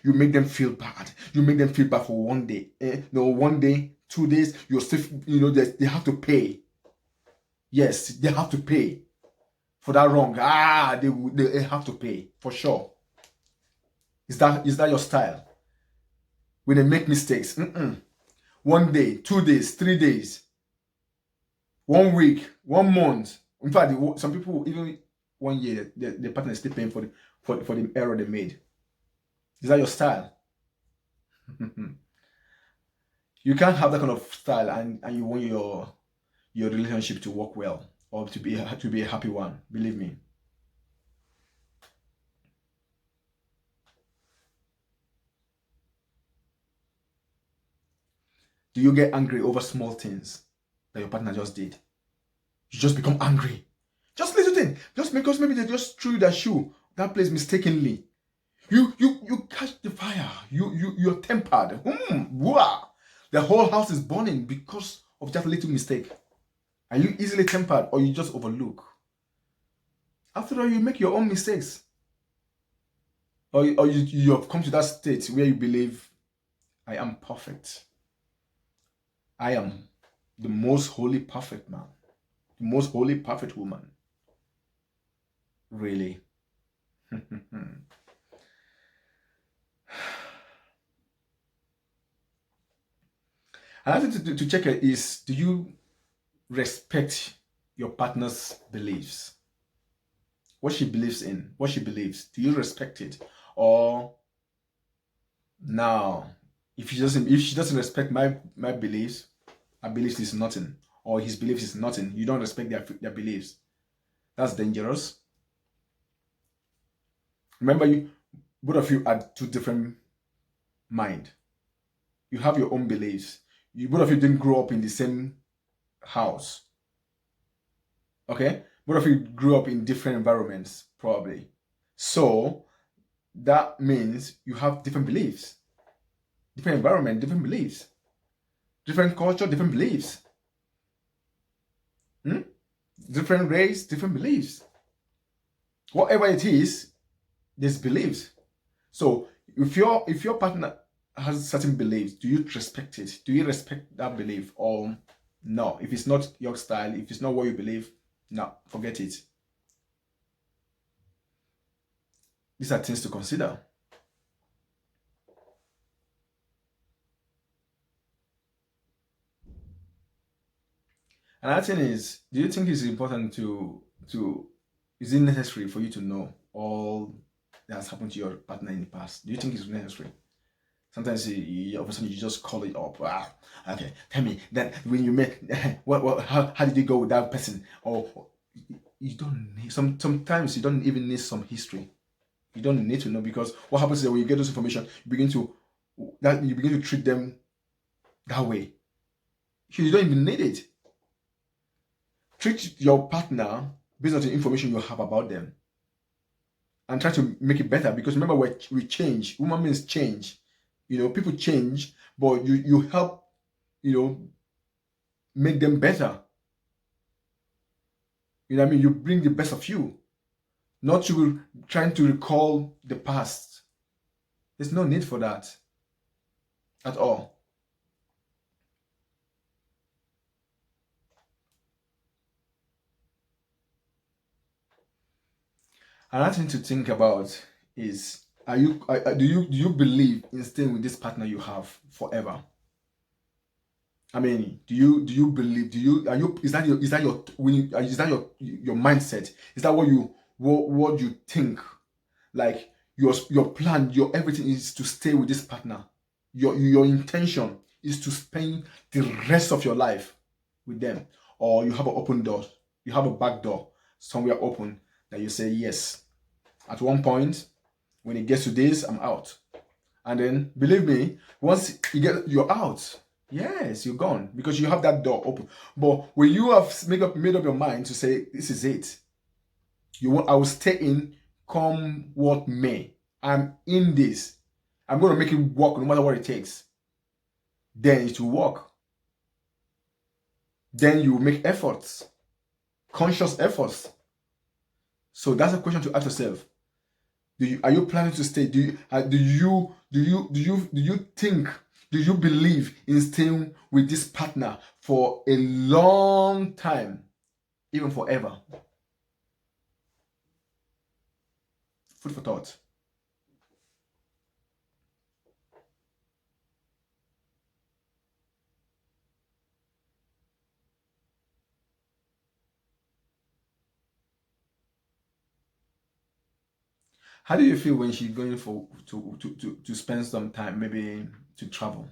make them feel bad. You make them feel bad for one day. No, 1 day, 2 days, you're still, they have to pay. Yes, they have to pay for that wrong. They have to pay for sure. Is that your style? When they make mistakes, 1 day, 2 days, 3 days, 1 week, 1 month. In fact, some people even 1 year, the partner is still paying for the error they made. Is that your style? You can't have that kind of style and you want your relationship to work well or to be a happy one. Believe me. Do you get angry over small things that your partner just did? You just become angry. Just little thing. Just because maybe they just threw that shoe that place mistakenly. You catch the fire. You're tempered. Wow. The whole house is burning because of just a little mistake. Are you easily tempered or you just overlook? After all, you make your own mistakes. Or you have come to that state where you believe, I am perfect. I am the most holy, perfect man. The most holy, perfect woman. Really? Another thing to check is, do you respect your partner's beliefs? What she believes in, what she believes, do you respect it? Or now, if she doesn't respect my beliefs, her beliefs is nothing, or his beliefs is nothing, you don't respect their beliefs. That's dangerous. Remember, both of you are two different mind. You have your own beliefs. Both of you didn't grow up in the same house. Okay? Both of you grew up in different environments, probably. So that means you have different beliefs. Different environment, different beliefs. Different culture, different beliefs. Different race, different beliefs. Whatever it is, there's beliefs. So if your partner has certain beliefs, do you respect it? Do you respect that belief? Or no? If it's not your style, if it's not what you believe, no, forget it. These are things to consider. Another thing is, do you think it's important is it necessary for you to know all that has happened to your partner in the past? Do you think it's necessary? Sometimes all of a sudden you just call it up. Okay, tell me that when you met, how did you go with that person? Or you don't need sometimes you don't even need some history. You don't need to know, because what happens is that when you get those information, you begin to treat them that way. You don't even need it. Treat your partner based on the information you have about them, and try to make it better. Because remember, we change. Human beings change. People change, but you help. Make them better. You know what I mean? You bring the best of you, not you trying to recall the past. There's no need for that at all. Another thing to think about is, do you believe in staying with this partner you have forever? I mean, do you believe? Is that your mindset? Is that what you think? Like your plan, your everything is to stay with this partner. Your intention is to spend the rest of your life with them, or you have an open door, you have a back door somewhere open that you say yes. At one point, when it gets to this, I'm out, and then believe me, once you're out. Yes, you're gone, because you have that door open. But when you have made up your mind to say this is it, I will stay in, come what may. I'm in this. I'm going to make it work no matter what it takes. Then it will work. Then you will make efforts, conscious efforts. So that's a question to ask yourself. Are you planning to stay? Do you believe in staying with this partner for a long time, even forever? Food for thought. How do you feel when she's going to spend some time, maybe to travel?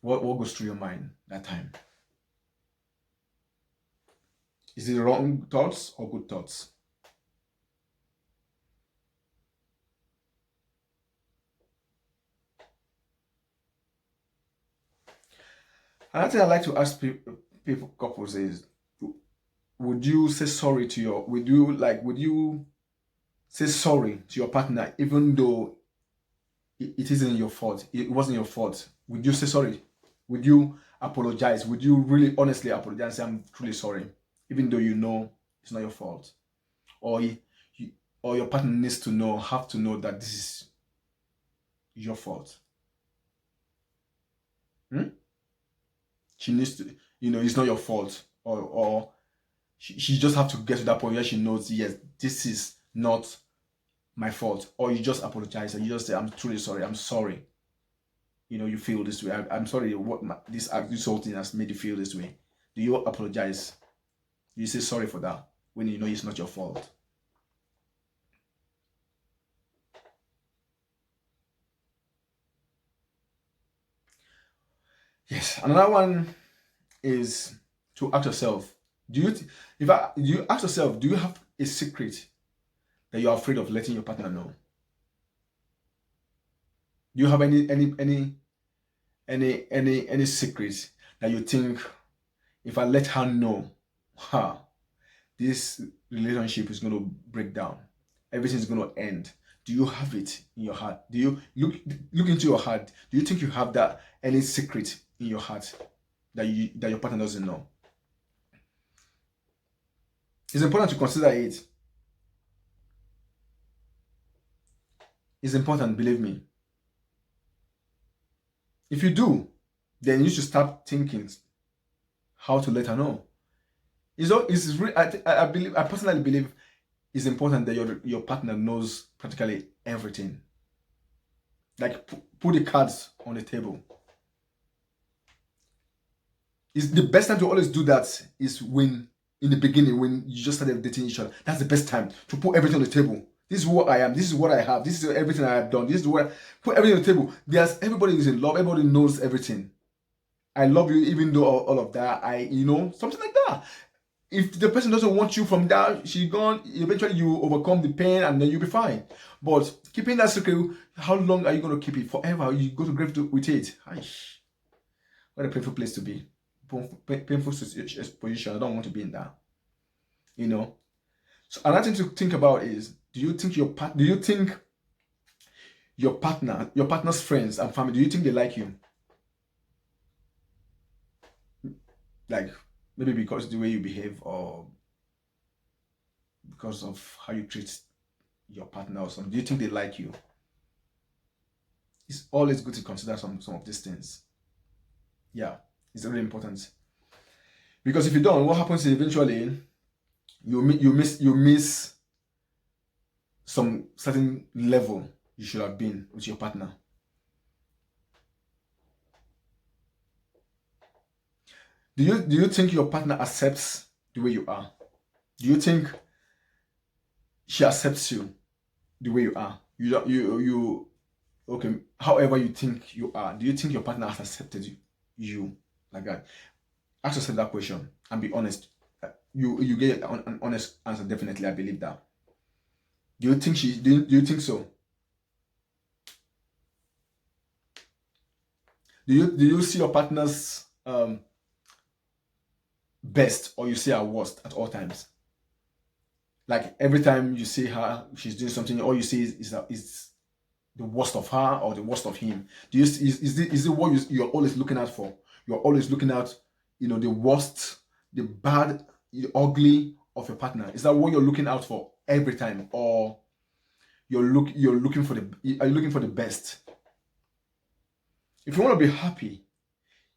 What goes through your mind that time? Is it wrong thoughts or good thoughts? Another thing I like to ask couples is, would you say sorry to would you say sorry to your partner even though it isn't your fault? It wasn't your fault. Would you say sorry? Would you apologize? Would you really honestly apologize and say, I'm truly sorry, even though you know it's not your fault? Or or your partner needs to have to know that this is your fault. She needs to, it's not your fault, or she just have to get to that point where she knows, yes, this is not my fault. Or you just apologize and you just say, I'm truly sorry. I'm sorry. You feel this way. I'm sorry. This whole thing has made you feel this way. Do you apologize? Do you say sorry for that when you know it's not your fault? Yes. Another one is to ask yourself, do you ask yourself, do you have a secret that you're afraid of letting your partner know? Do you have any secrets that you think, if I let her know, this relationship is going to break down, everything's going to end? Do you have it in your heart? Do you look into your heart? Do you think you have that any secret in your heart that your partner doesn't know? It's important to consider it. It's important, believe me. If you do, then you should start thinking how to let her know. I personally believe it's important that your partner knows practically everything. Like, put the cards on the table. It's the best time to always do that is when in the beginning, when you just started dating each other. That's the best time to put everything on the table. This is what I am. This is what I have. This is everything I have done. This is what put everything on the table. Everybody is in love. Everybody knows everything. I love you, even though all of that. Something like that. If the person doesn't want you from that, she's gone. Eventually, you overcome the pain, and then you'll be fine. But keeping that secret, how long are you going to keep it? Forever? You go to grave with it. What a painful place to be. Painful position. I don't want to be in that. So another thing to think about is: do you think your partner's friends and family, do you think they like you? Like maybe because of the way you behave, or because of how you treat your partner or something. Do you think they like you? It's always good to consider some of these things. Yeah, it's really important. Because if you don't, what happens is eventually you miss some certain level you should have been with your partner. Do you think your partner accepts the way you are? Do you think she accepts you the way you are? Okay, however you think you are. Do you think your partner has accepted you like that? Ask yourself that question and be honest. You get an honest answer. Definitely, I believe that. Do you think do you think so? Do you see your partner's best, or you see her worst at all times? Like every time you see her, she's doing something, all you see is the worst of her or the worst of him. Is it what you're always looking out for? You're always looking at, the worst, the bad, the ugly of your partner. Is that what you're looking out for every time, or are you looking for the best? If you want to be happy,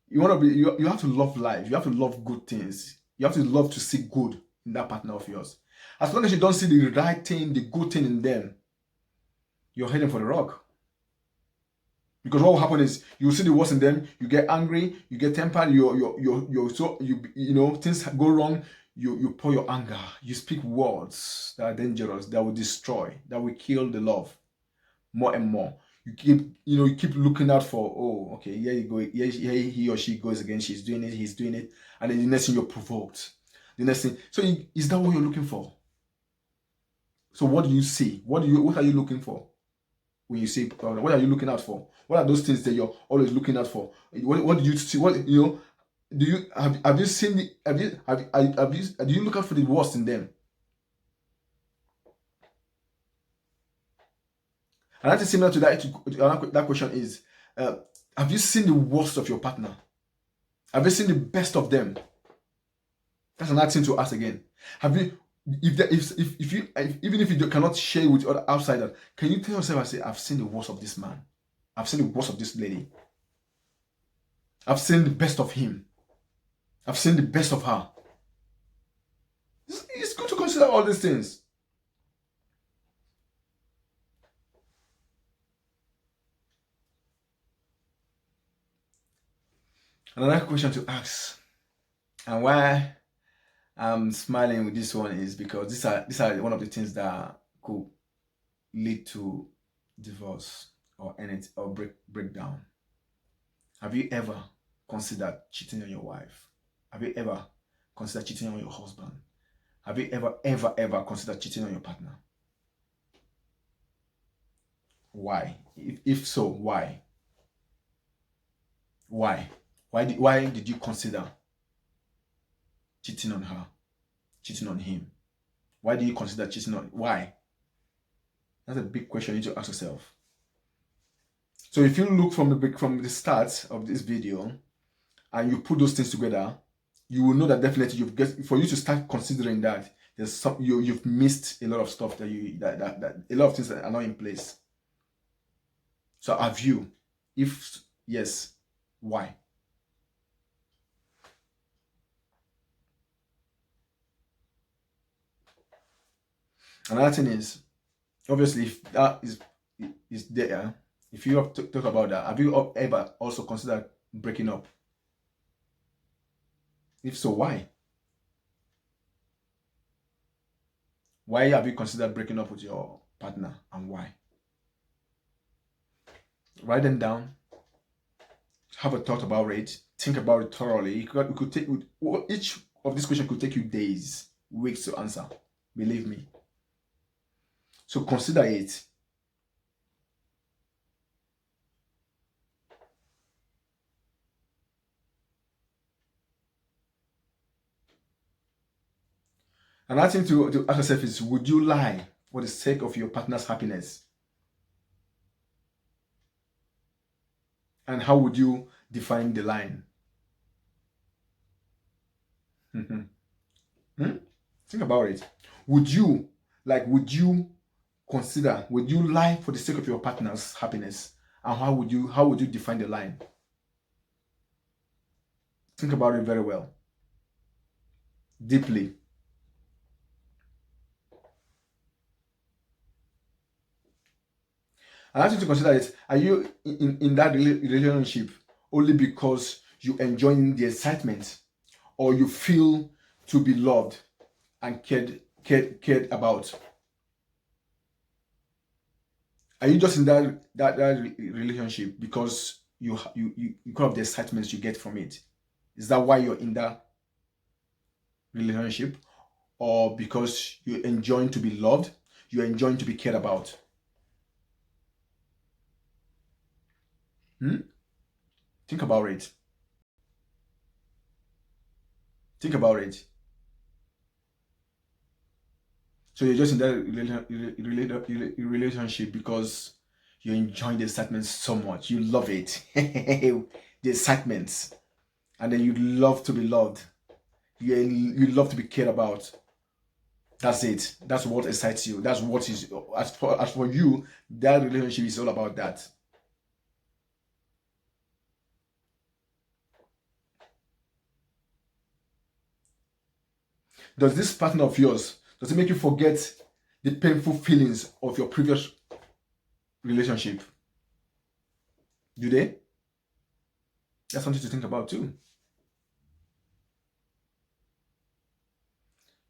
you have to love life. You have to love good things. You have to love to see good in that partner of yours. As long as you don't see the right thing, the good thing in them, you're heading for the rock. Because what will happen is you see the worst in them, you get angry, you get tempered, things go wrong, you pour your anger, you speak words that are dangerous, that will destroy, that will kill the love more and more. You keep looking out for, oh, okay, here you go, here he or she goes again, she's doing it, he's doing it, and then the next thing you're provoked. The next thing, so is that what you're looking for? So what do you see? What are you looking for? When you say, what are you looking out for? What are those things that you're always looking out for? What do you see? Do you have you seen do you look out for the worst in them? Another similar to that question is, have you seen the worst of your partner? Have you seen the best of them? That's another thing to ask again. Have you? Even if you cannot share with other outsiders, can you tell yourself and say, I've seen the worst of this man, I've seen the worst of this lady, I've seen the best of him, I've seen the best of her. It's good to consider all these things. Another question to ask, and why I'm smiling with this one, is because these are one of the things that could lead to divorce or breakdown. Have you ever considered cheating on your wife? Have you ever considered cheating on your husband? Have you ever considered cheating on your partner? Why? If so, why? Why did you consider cheating on her, cheating on him? Why do you consider cheating on? Why? That's a big question you need to ask yourself. So if you look from the start of this video and you put those things together, you will know that definitely for you to start considering that there's you've missed a lot of stuff that a lot of things that are not in place. So have you? If yes, why? Another thing is, obviously, if that is there, if you have to talk about that, have you ever also considered breaking up? If so, why? Why have you considered breaking up with your partner and why? Write them down. Have a thought about it. Think about it thoroughly. It could take each of these questions could take you days, weeks to answer. Believe me. So consider it. Another thing to ask yourself is, would you lie for the sake of your partner's happiness? And how would you define the line? Think about it. Would you consider, would you lie for the sake of your partner's happiness? And how would you define the line? Think about it very well. Deeply. And I want you to consider it. Are you in that relationship only because you enjoy the excitement, or you feel to be loved and cared about? Are you just in that relationship because you have the excitement you get from it? Is that why you're in that relationship? Or because you're enjoying to be loved, you're enjoying to be cared about? Think about it. Think about it. So you're just in that relationship because you're enjoying the excitement so much. You love it. The excitement. And then you love to be loved. You love to be cared about. That's it. That's what excites you. That's what is, as for you, that relationship is all about that. Does this partner of yours, does it make you forget the painful feelings of your previous relationship? Do they? That's something to think about too.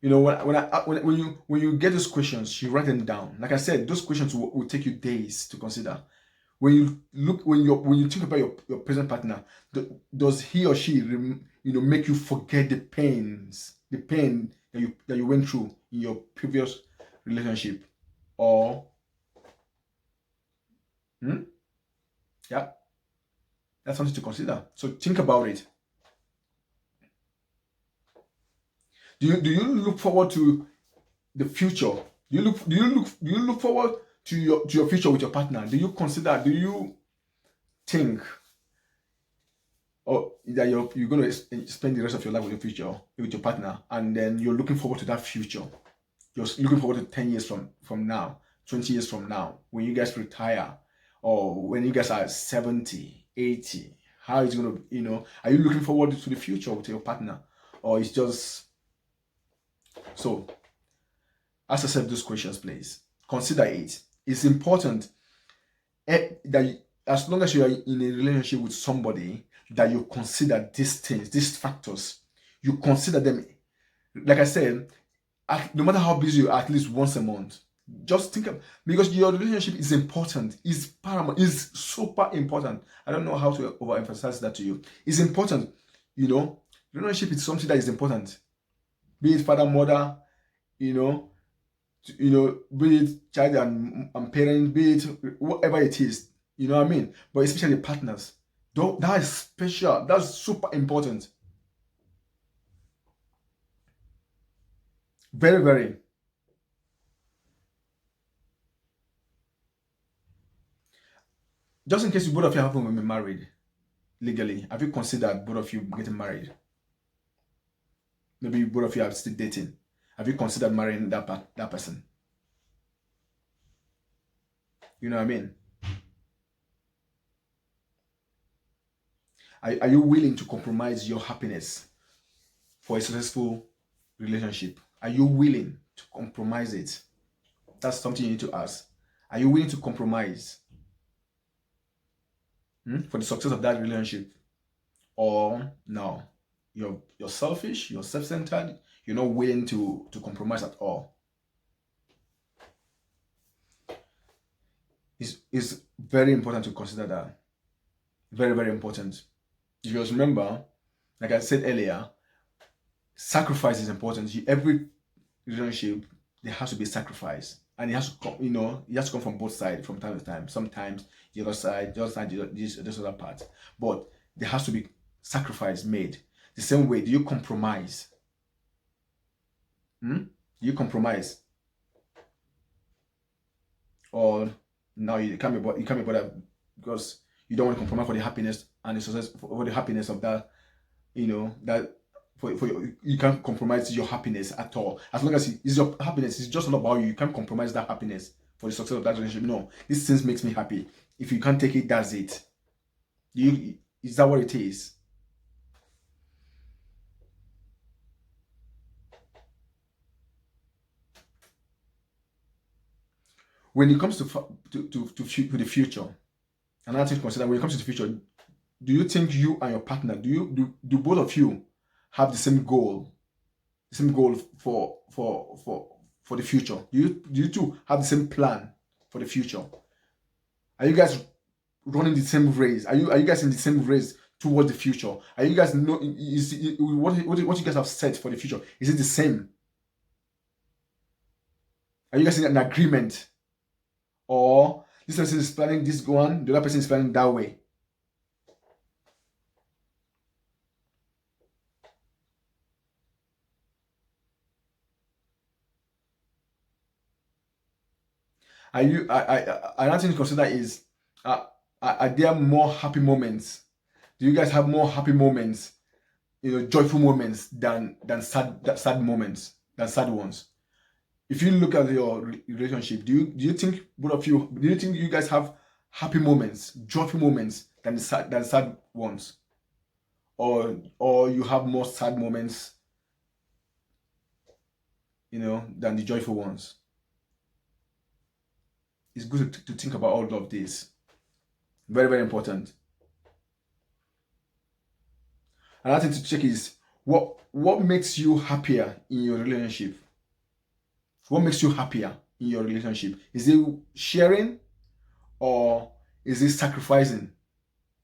You know, when you get those questions, you write them down. Like I said, those questions will take you days to consider. When you think about your present partner, does he or she make you forget the pain that you went through in your previous relationship? Or yeah, that's something to consider. So think about it. Do you look forward to the future? Do you look forward to your future with your partner? Do you think, or that you're going to spend the rest of your life with your partner, and then you're looking forward to that future? You're looking forward to 10 years from now, 20 years from now, when you guys retire, or when you guys are 70, 80. How is it going to, are you looking forward to the future with your partner? Or it's just, so ask yourself those questions, please. Consider it. It's important that as long as you are in a relationship with somebody, that you consider these things, these factors. You consider them. Like I said, no matter how busy you are, at least once a month. Just think of, because your relationship is important, is paramount, is super important. I don't know how to overemphasize that to you. It's important, relationship is something that is important. Be it father, mother, be it child and parent, be it whatever it is, you know what I mean? But especially partners. That is special. That's super important. Very, very. Just in case you both of you haven't been married legally, have you considered both of you getting married? Maybe both of you are still dating. Have you considered marrying that person? You know what I mean? Are you willing to compromise your happiness for a successful relationship? Are you willing to compromise it? That's something you need to ask. Are you willing to compromise for the success of that relationship? Or no, you're selfish, you're self-centered, you're not willing to compromise at all. It's very important to consider that. Very, very important. Because remember, like I said earlier, sacrifice is important. Every relationship, there has to be sacrifice. And it has to come, it has to come from both sides from time to time. Sometimes the other side, this other part. But there has to be sacrifice made. The same way, do you compromise? Do you compromise? Or now you can't be bothered because you don't want to compromise for the happiness and the success for the happiness of that, that for you can't compromise your happiness at all. As long as it's your happiness, it's just not about you. You can't compromise that happiness for the success of that relationship. No, this thing makes me happy. If you can't take it, that's it. Is that what it is? When it comes to the future, another thing to consider when it comes to the future, do you think you and your partner do both of you have the same goal? The same goal for the future? Do you two have the same plan for the future? Are you guys running the same race? Are you guys in the same race towards the future? Are you guys what you guys have set for the future? Is it the same? Are you guys in an agreement? Or this person is planning this one, the other person is planning that way? Another thing to consider is, are there more happy moments? Do you guys have more happy moments, joyful moments than sad moments, than sad ones? If you look at your relationship, do you think you guys have happy moments, joyful moments than the sad ones, or you have more sad moments, than the joyful ones? It's good to think about all of this. Very, very important. Another thing to check is what makes you happier in your relationship. What makes you happier in your relationship? Is it sharing, or is it sacrificing,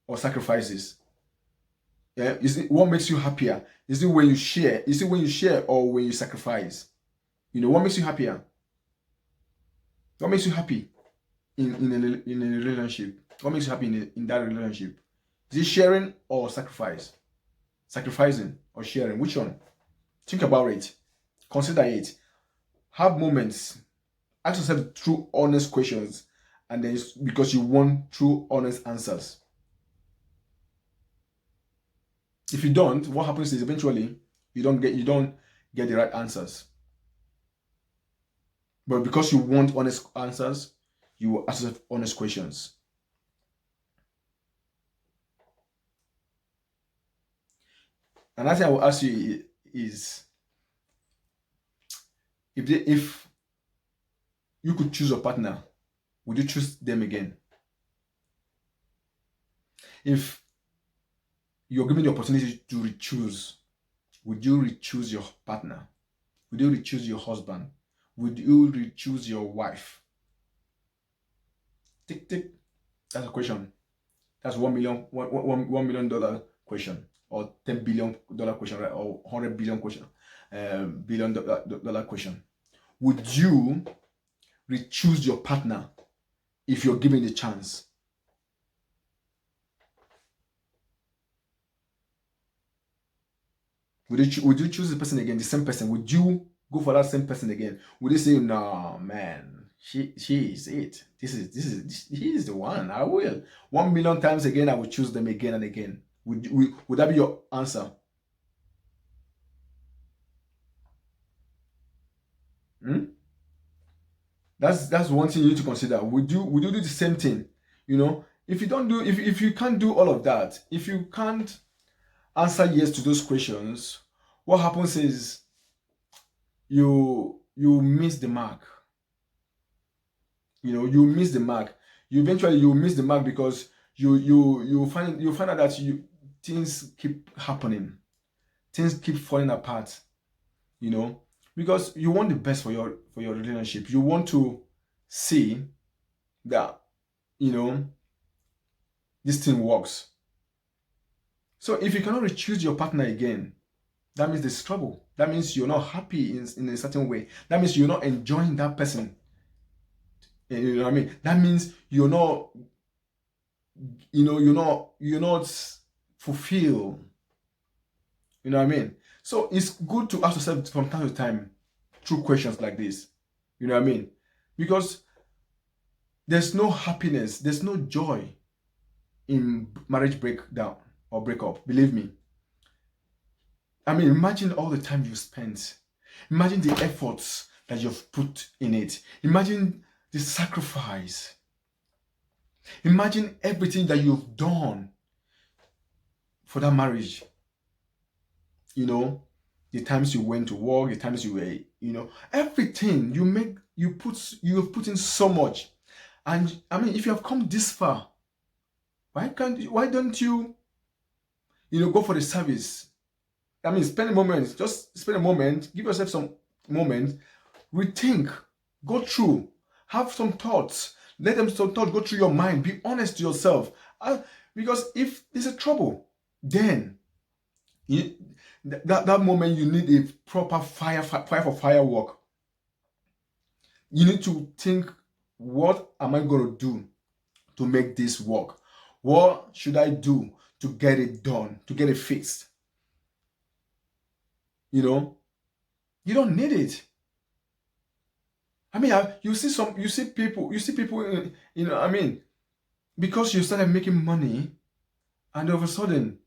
or sacrifices? Yeah, what makes you happier? Is it when you share? Is it when you share or when you sacrifice? What makes you happier? What makes you happy in a relationship? What makes you happy in that relationship? Is it sharing or sacrifice? Sacrificing or sharing? Which one? Think about it. Consider it. Have moments. Ask yourself true, honest questions, and then because you want true, honest answers. If you don't, what happens is eventually you don't get the right answers. But because you want honest answers, you will ask yourself honest questions. Another thing I will ask you is, if you could choose your partner, would you choose them again? If you're given the opportunity to re-choose, would you re-choose your partner? Would you re-choose your husband? Would you re-choose your wife? Tick, tick. That's a question. That's $1 million question, or $10 billion question, right? Or $100 billion question, $billion question. Would you re-choose your partner if you're given the chance? Would you choose the person again, the same person? Would you go for that same person again? Would you say, no, man, she is it. He is the one. I will. 1 million times again, I will choose them again and again. Would that be your answer? That's one thing you need to consider. Would you do the same thing? If you can't do all of that, if you can't answer yes to those questions, what happens is you miss the mark. You miss the mark. You miss the mark because you find out that things keep happening, things keep falling apart. Because you want the best for your relationship. You want to see that this thing works. So if you cannot choose your partner again, that means there's trouble. That means you're not happy in a certain way. That means you're not enjoying that person. You know what I mean? That means you're not, you're not fulfilled. You know what I mean? So it's good to ask yourself from time to time true questions like this. You know what I mean? Because there's no happiness, there's no joy in marriage breakdown or breakup. Believe me. I mean, imagine all the time you spent. Imagine the efforts that you've put in it. Imagine the sacrifice. Imagine everything that you've done for that marriage. The times you went to work, the times you were, everything you've put in so much. And I mean, if you have come this far, why don't you, go for the service? I mean, spend a moment, just spend a moment, give yourself some moment, rethink, go through, have some thoughts, let them some thoughts go through your mind, be honest to yourself. Because if there's a trouble, then that moment you need a proper fire for firework. You need to think, what am I going to do to make this work? What should I do to get it done, to get it fixed? You don't need it. I mean, you see people, I mean, because you started making money, and all of a sudden,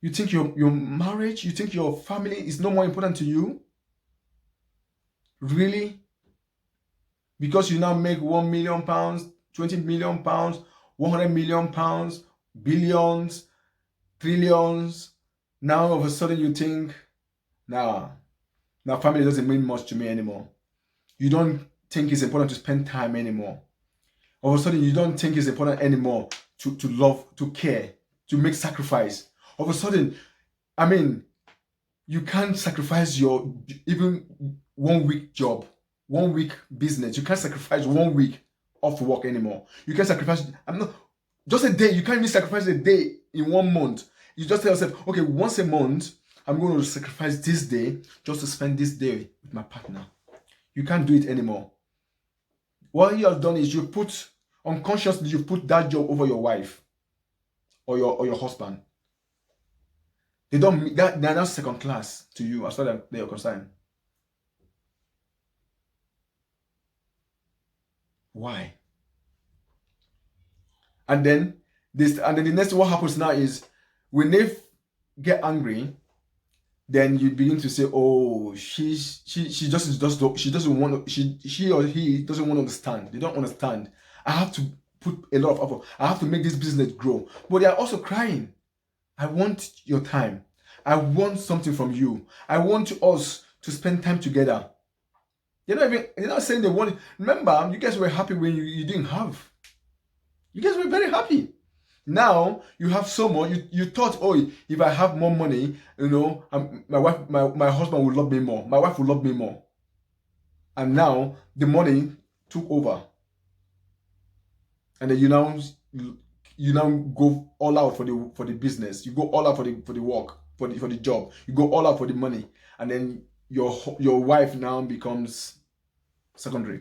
you think your marriage, you think your family is no more important to you? Really? Because you now make £1 million, £20 million, £100 million, billions, trillions. Now all of a sudden you think, nah, now family doesn't mean much to me anymore. You don't think it's important to spend time anymore. All of a sudden you don't think it's important anymore to love, to care, to make sacrifice. All of a sudden, I mean, you can't sacrifice your even 1 week job, 1 week business. You can't sacrifice 1 week off work anymore. You can't sacrifice, just a day. You can't even sacrifice a day in 1 month. You just tell yourself, okay, once a month, I'm going to sacrifice this day just to spend this day with my partner. You can't do it anymore. What you have done is unconsciously you put that job over your wife or your husband. They're not second class to you as far as they are concerned. Why? And then the next what happens now is when they get angry, then you begin to say, oh, she doesn't want to, she or he doesn't want to understand. They don't understand. I have to put a lot of effort. I have to make this business grow. But they are also crying. I want your time. I want something from you. I want us to spend time together. They're not saying they want it. Remember, you guys were happy when you didn't have. You guys were very happy. Now you have so much. You thought, oh, if I have more money, my husband will love me more. My wife will love me more. And now the money took over. And then you now go all out for the business. You go all out for the work, for the job. You go all out for the money, and then your wife now becomes secondary.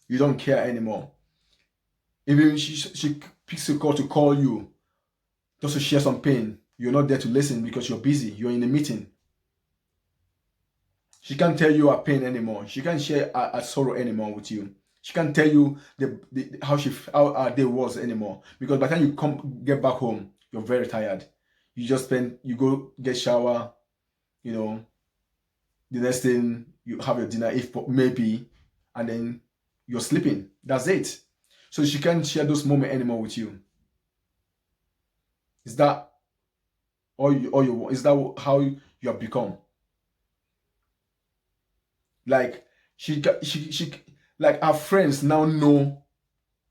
You don't care anymore. Even she picks a call to call you just to share some pain. You're not there to listen because you're busy. You're in a meeting. She can't tell you her pain anymore. She can't share her sorrow anymore with you. She can't tell you how her day was anymore, because by the time you get back home, you're very tired. You go get shower, the next thing you have your dinner, if maybe, and then you're sleeping. That's it. So she can't share those moments anymore with you. Is that all you want? Is that how you have become? Like she like her friends now know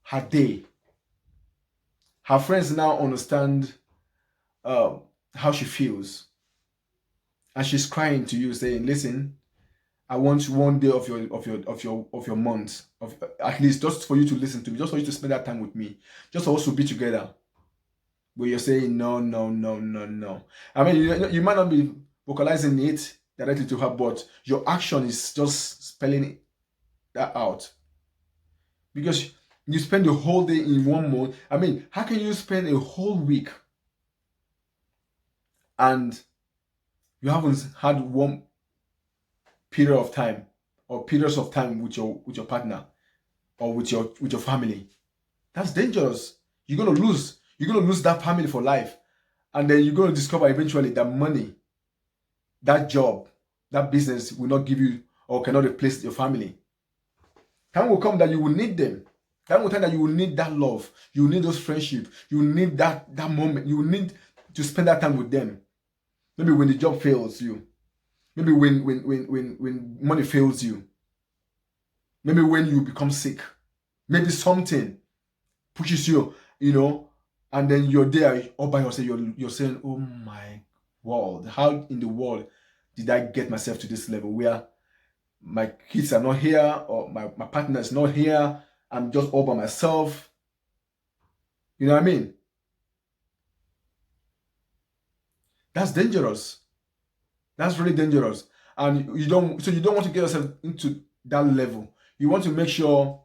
her day. Her friends now understand how she feels. And she's crying to you saying, listen, I want one day of your month, of at least just for you to listen to me, just for you to spend that time with me, just for us to be together. But you're saying no, no, no, no, no. I mean, you might not be vocalizing it directly to her, but your action is just spelling that out. Because you spend the whole day in one month. I mean, how can you spend a whole week and you haven't had one period of time or periods of time with your partner or with your family? That's dangerous. You're gonna lose that family for life, and then you're gonna discover eventually that money, that job, that business will not give you or cannot replace your family. Time will come that you will need them. Time will come that you will need that love. You will need those friendships. You will need that moment. You will need to spend that time with them. Maybe when the job fails you. Maybe when money fails you. Maybe when you become sick. Maybe something pushes you, and then you're there all by yourself. You're saying, oh my world, how in the world did I get myself to this level where my kids are not here or my partner is not here? I'm just all by myself. You know what I mean? That's dangerous. That's really dangerous. And you don't want to get yourself into that level. You want to make sure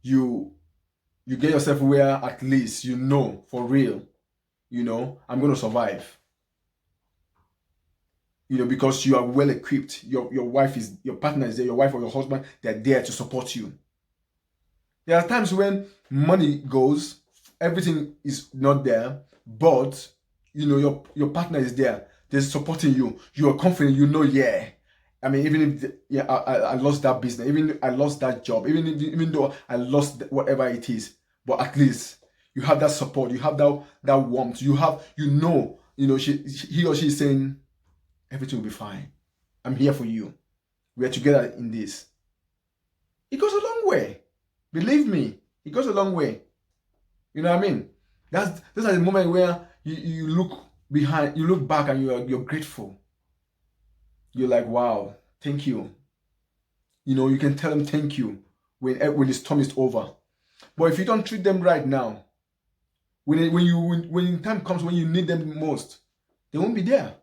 you get yourself where at least for real, I'm going to survive. Because you are well equipped. Your partner is there, your wife or your husband, they're there to support you. There are times when money goes, everything is not there, but your partner is there. They're supporting you. You are confident. Yeah. I mean, even if I lost that business, even I lost that job, even though I lost whatever it is, but at least you have that support. You have that warmth. You have he or she is saying everything will be fine. I'm here for you. We are together in this. It goes a long way. Believe me, it goes a long way. You know what I mean? Those are the moment where you look behind, you look back, and you're grateful. You're like, wow, thank you. You can tell them thank you when the storm is over. But if you don't treat them right now, when time comes when you need them most, they won't be there.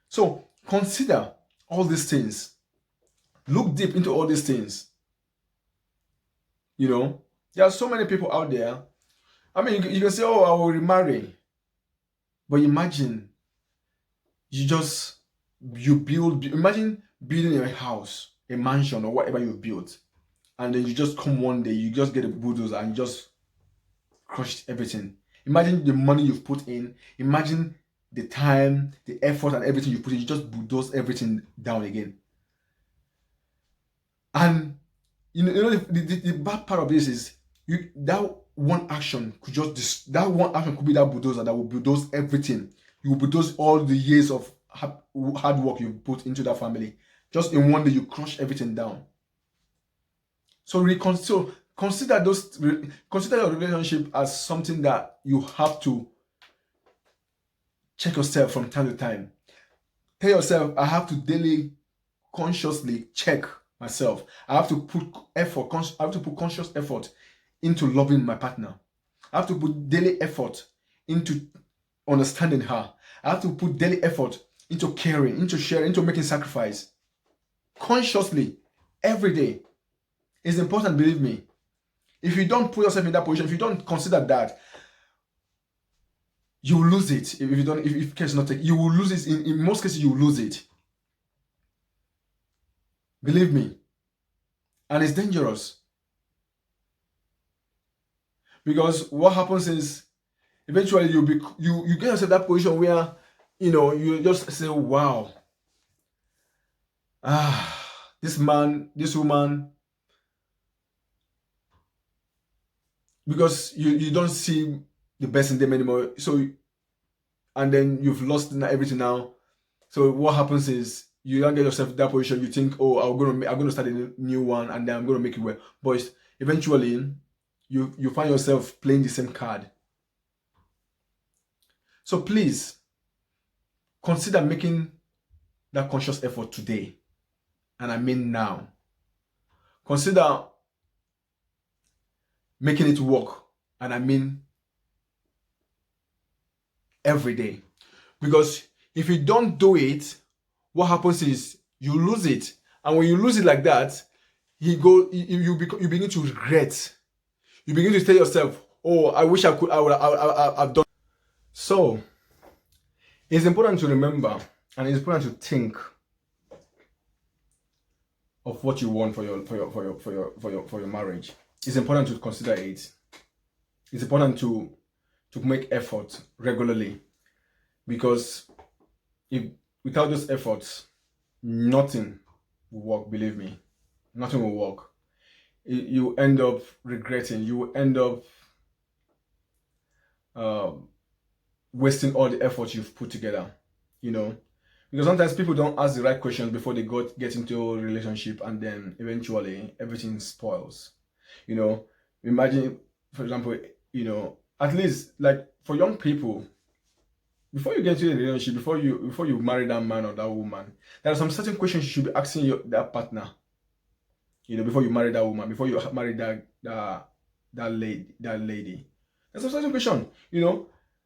So consider all these things. Look deep into all these things. There are so many people out there. I mean, you can say, oh, I will remarry. But imagine imagine building a house, a mansion, or whatever you've built. And then you just come one day, you just get a bulldozer and just crush everything. Imagine the money you've put in. Imagine the time, the effort, and everything you put in. You just bulldoze everything down again. And the bad part of this is that one action could be that bulldozer that will bulldoze everything. You will bulldoze all the years of hard work you put into that family. Just in one day, you crush everything down. So consider your relationship as something that you have to check yourself from time to time. Tell yourself, I have to daily, consciously check myself. I have to put conscious effort into loving my partner. I have to put daily effort into understanding her. I have to put daily effort into caring, into sharing, into making sacrifice. Consciously, every day. It's important, believe me. If you don't put yourself in that position, if you don't consider that, you will lose it. If care is not taken, you will lose it. In most cases, you will lose it. Believe me. And it's dangerous. Because what happens is, eventually you get yourself that position where, you just say, wow, this man, this woman, because you don't see the best in them anymore. So, and then you've lost everything now. So what happens is, you don't get yourself in that position. You think, oh, I'm going to start a new one, and then I'm going to make it work. But eventually, you find yourself playing the same card. So please consider making that conscious effort today, and I mean now. Consider making it work, and I mean every day. Because if you don't do it, what happens is you lose it, and when you lose it like that, you begin to regret. You begin to tell yourself, "Oh, I wish I've done." So it's important to remember, and it's important to think of what you want for your marriage. It's important to consider it. It's important to make effort regularly, because if without those efforts, nothing will work. Believe me, nothing will work. You end up regretting. You end up wasting all the effort you've put together. Because sometimes people don't ask the right questions before they get into a relationship, and then eventually everything spoils. Imagine, for example, at least like for young people, before you get into a relationship, before you marry that man or that woman, there are some certain questions you should be asking that partner. Before you marry that woman, before you marry that lady, there's some certain question.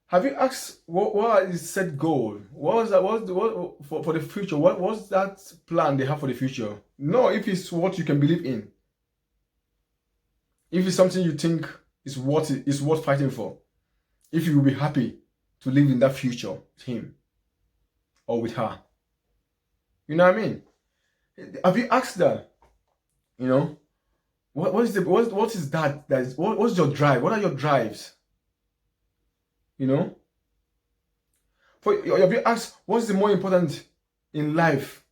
Have you asked what is set goal? What was that? What for the future? What was that plan they have for the future? No, if it's what you can believe in, if it's something you think is worth fighting for, if you will be happy to live in that future with him or with her, you know what I mean? Have you asked that? What is that? What's your drive? What are your drives? Have you asked what's the more important in life?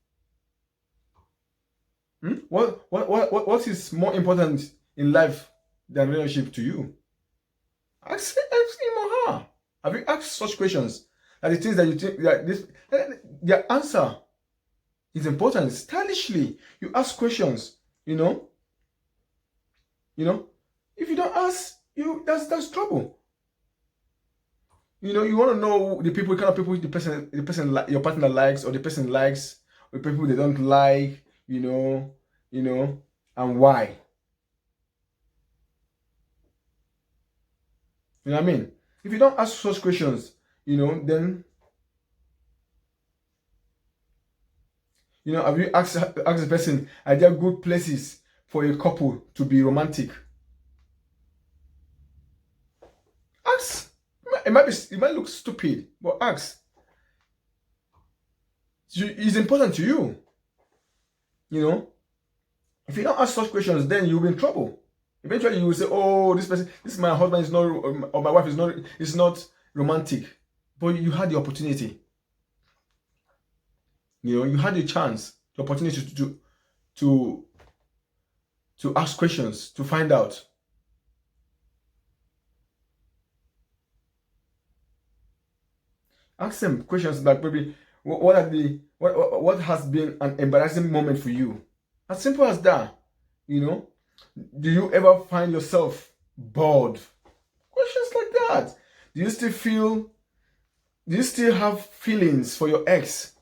What is more important in life than relationship to you? Ask him or her. Have you asked such questions? That the things that you think their answer is important. Stylishly, you ask questions. If you don't ask, that's trouble. You want to know the kind of people the person your partner likes, or the person likes, or the people they don't like, and why. You know what I mean? If you don't ask such questions, then have you asked the person, are there good places for a couple to be romantic? Ask. It might look stupid, but ask. It's important to you. If you don't ask such questions, then you'll be in trouble. Eventually, you will say, "Oh, this my husband is not, or my wife is not romantic," but you had the opportunity. You had the chance, the opportunity to ask questions, to find out. Ask them questions like, maybe, what has been an embarrassing moment for you? As simple as that. Do you ever find yourself bored? Questions like that. Do you still have feelings for your ex?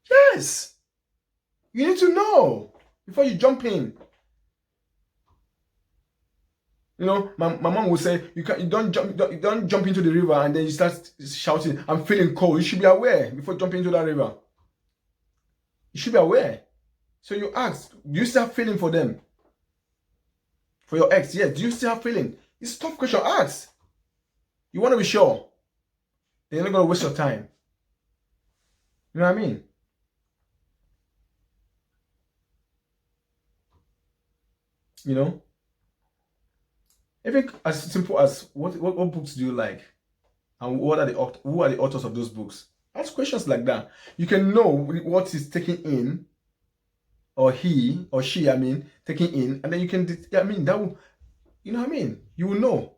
Yes. You need to know before you jump in. My mom would say, you don't jump into the river and then you start shouting, "I'm feeling cold." You should be aware before jumping into that river. You should be aware. So you ask, do you still have feeling for them? For your ex? Yes. Do you still have feeling? It's a tough question. Ask. You want to be sure. Then you're not going to waste your time. You know what I mean? Even as simple as what books do you like, and who are the authors of those books? Ask questions like that. You can know what is taking in, or he or she, taking in, and then you can, that will, you know what I mean? You will know.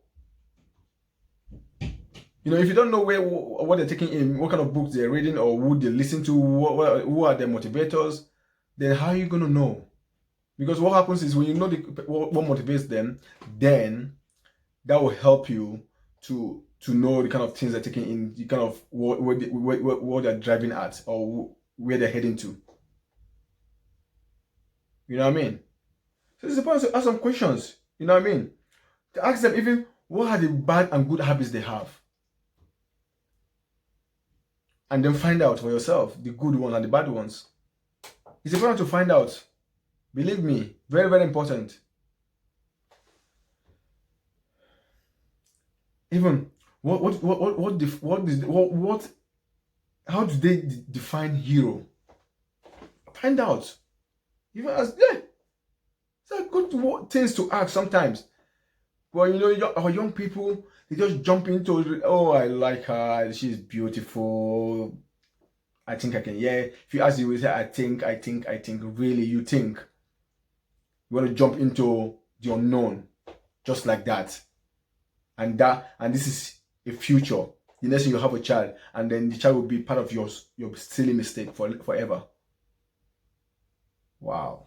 If you don't know what they're taking in, what kind of books they're reading, or who they listen to, who are their motivators, then how are you going to know? Because what happens is, when you know what motivates them, then that will help you to know the kind of things they're taking in, the kind of what they're driving at, or where they're heading to. You know what I mean? So it's important to ask some questions. You know what I mean? To ask them even what are the bad and good habits they have. And then find out for yourself the good ones and the bad ones. It's important to find out. Believe me, very, very important. Even how do they define hero? Find out. Even as it's a good things to ask sometimes. But you know, our young people, they just jump into, oh, I like her, she's beautiful. I think I can. Yeah. If you ask, you will say, I think. Really, you think? You want to jump into the unknown, just like that, and this is a future. The next thing you have a child, and then the child will be part of your silly mistake forever. Wow.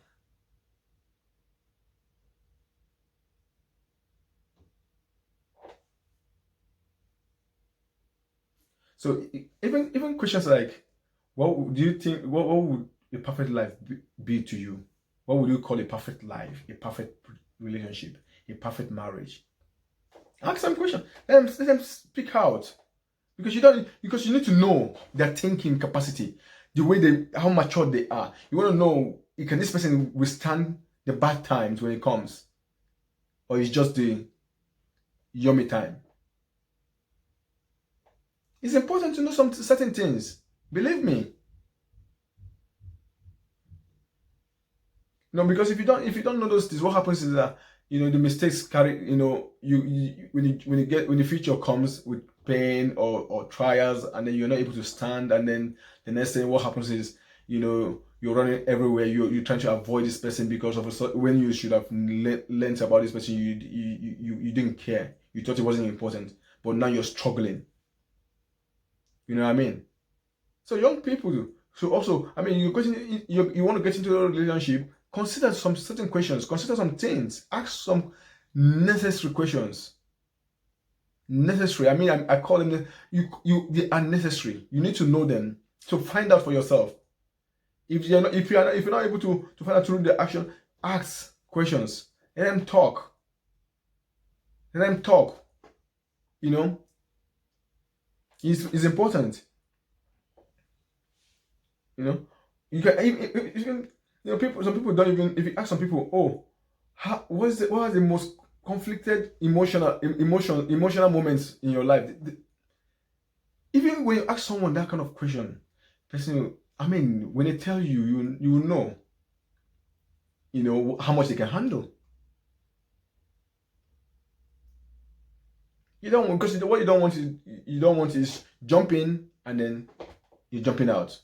So even questions like, what do you think? What would a perfect life be to you? What would you call a perfect life? A perfect relationship? A perfect marriage? Ask them questions. Let them speak out, because you need to know their thinking capacity, the way how mature they are. You want to know, can this person withstand the bad times when it comes, or it's just the yummy time? It's important to know some certain things. Believe me. No, because if you don't know those things, what happens is that the mistakes carry. When the future comes with pain or trials, and then you're not able to stand, and then the next thing what happens is you're running everywhere. You're trying to avoid this person because of when you should have learned about this person. You didn't care. You thought it wasn't important, but now you're struggling. You know what I mean? So young people. So also, I mean, you want to get into a relationship. Consider some certain questions. Consider some things. Ask some necessary questions. Necessary. I mean, I call them they are necessary. You need to know them to find out for yourself. If you're not able to find out through the action, ask questions. Let them talk. Let them talk. It's important. You can even people. Some people don't even. If you ask some people, oh, what are the most conflicted emotional moments in your life? Even when you ask someone that kind of question, person, I mean, when they tell you, you know, how much they can handle. You don't, because what you don't want is jump in and then you're jumping out.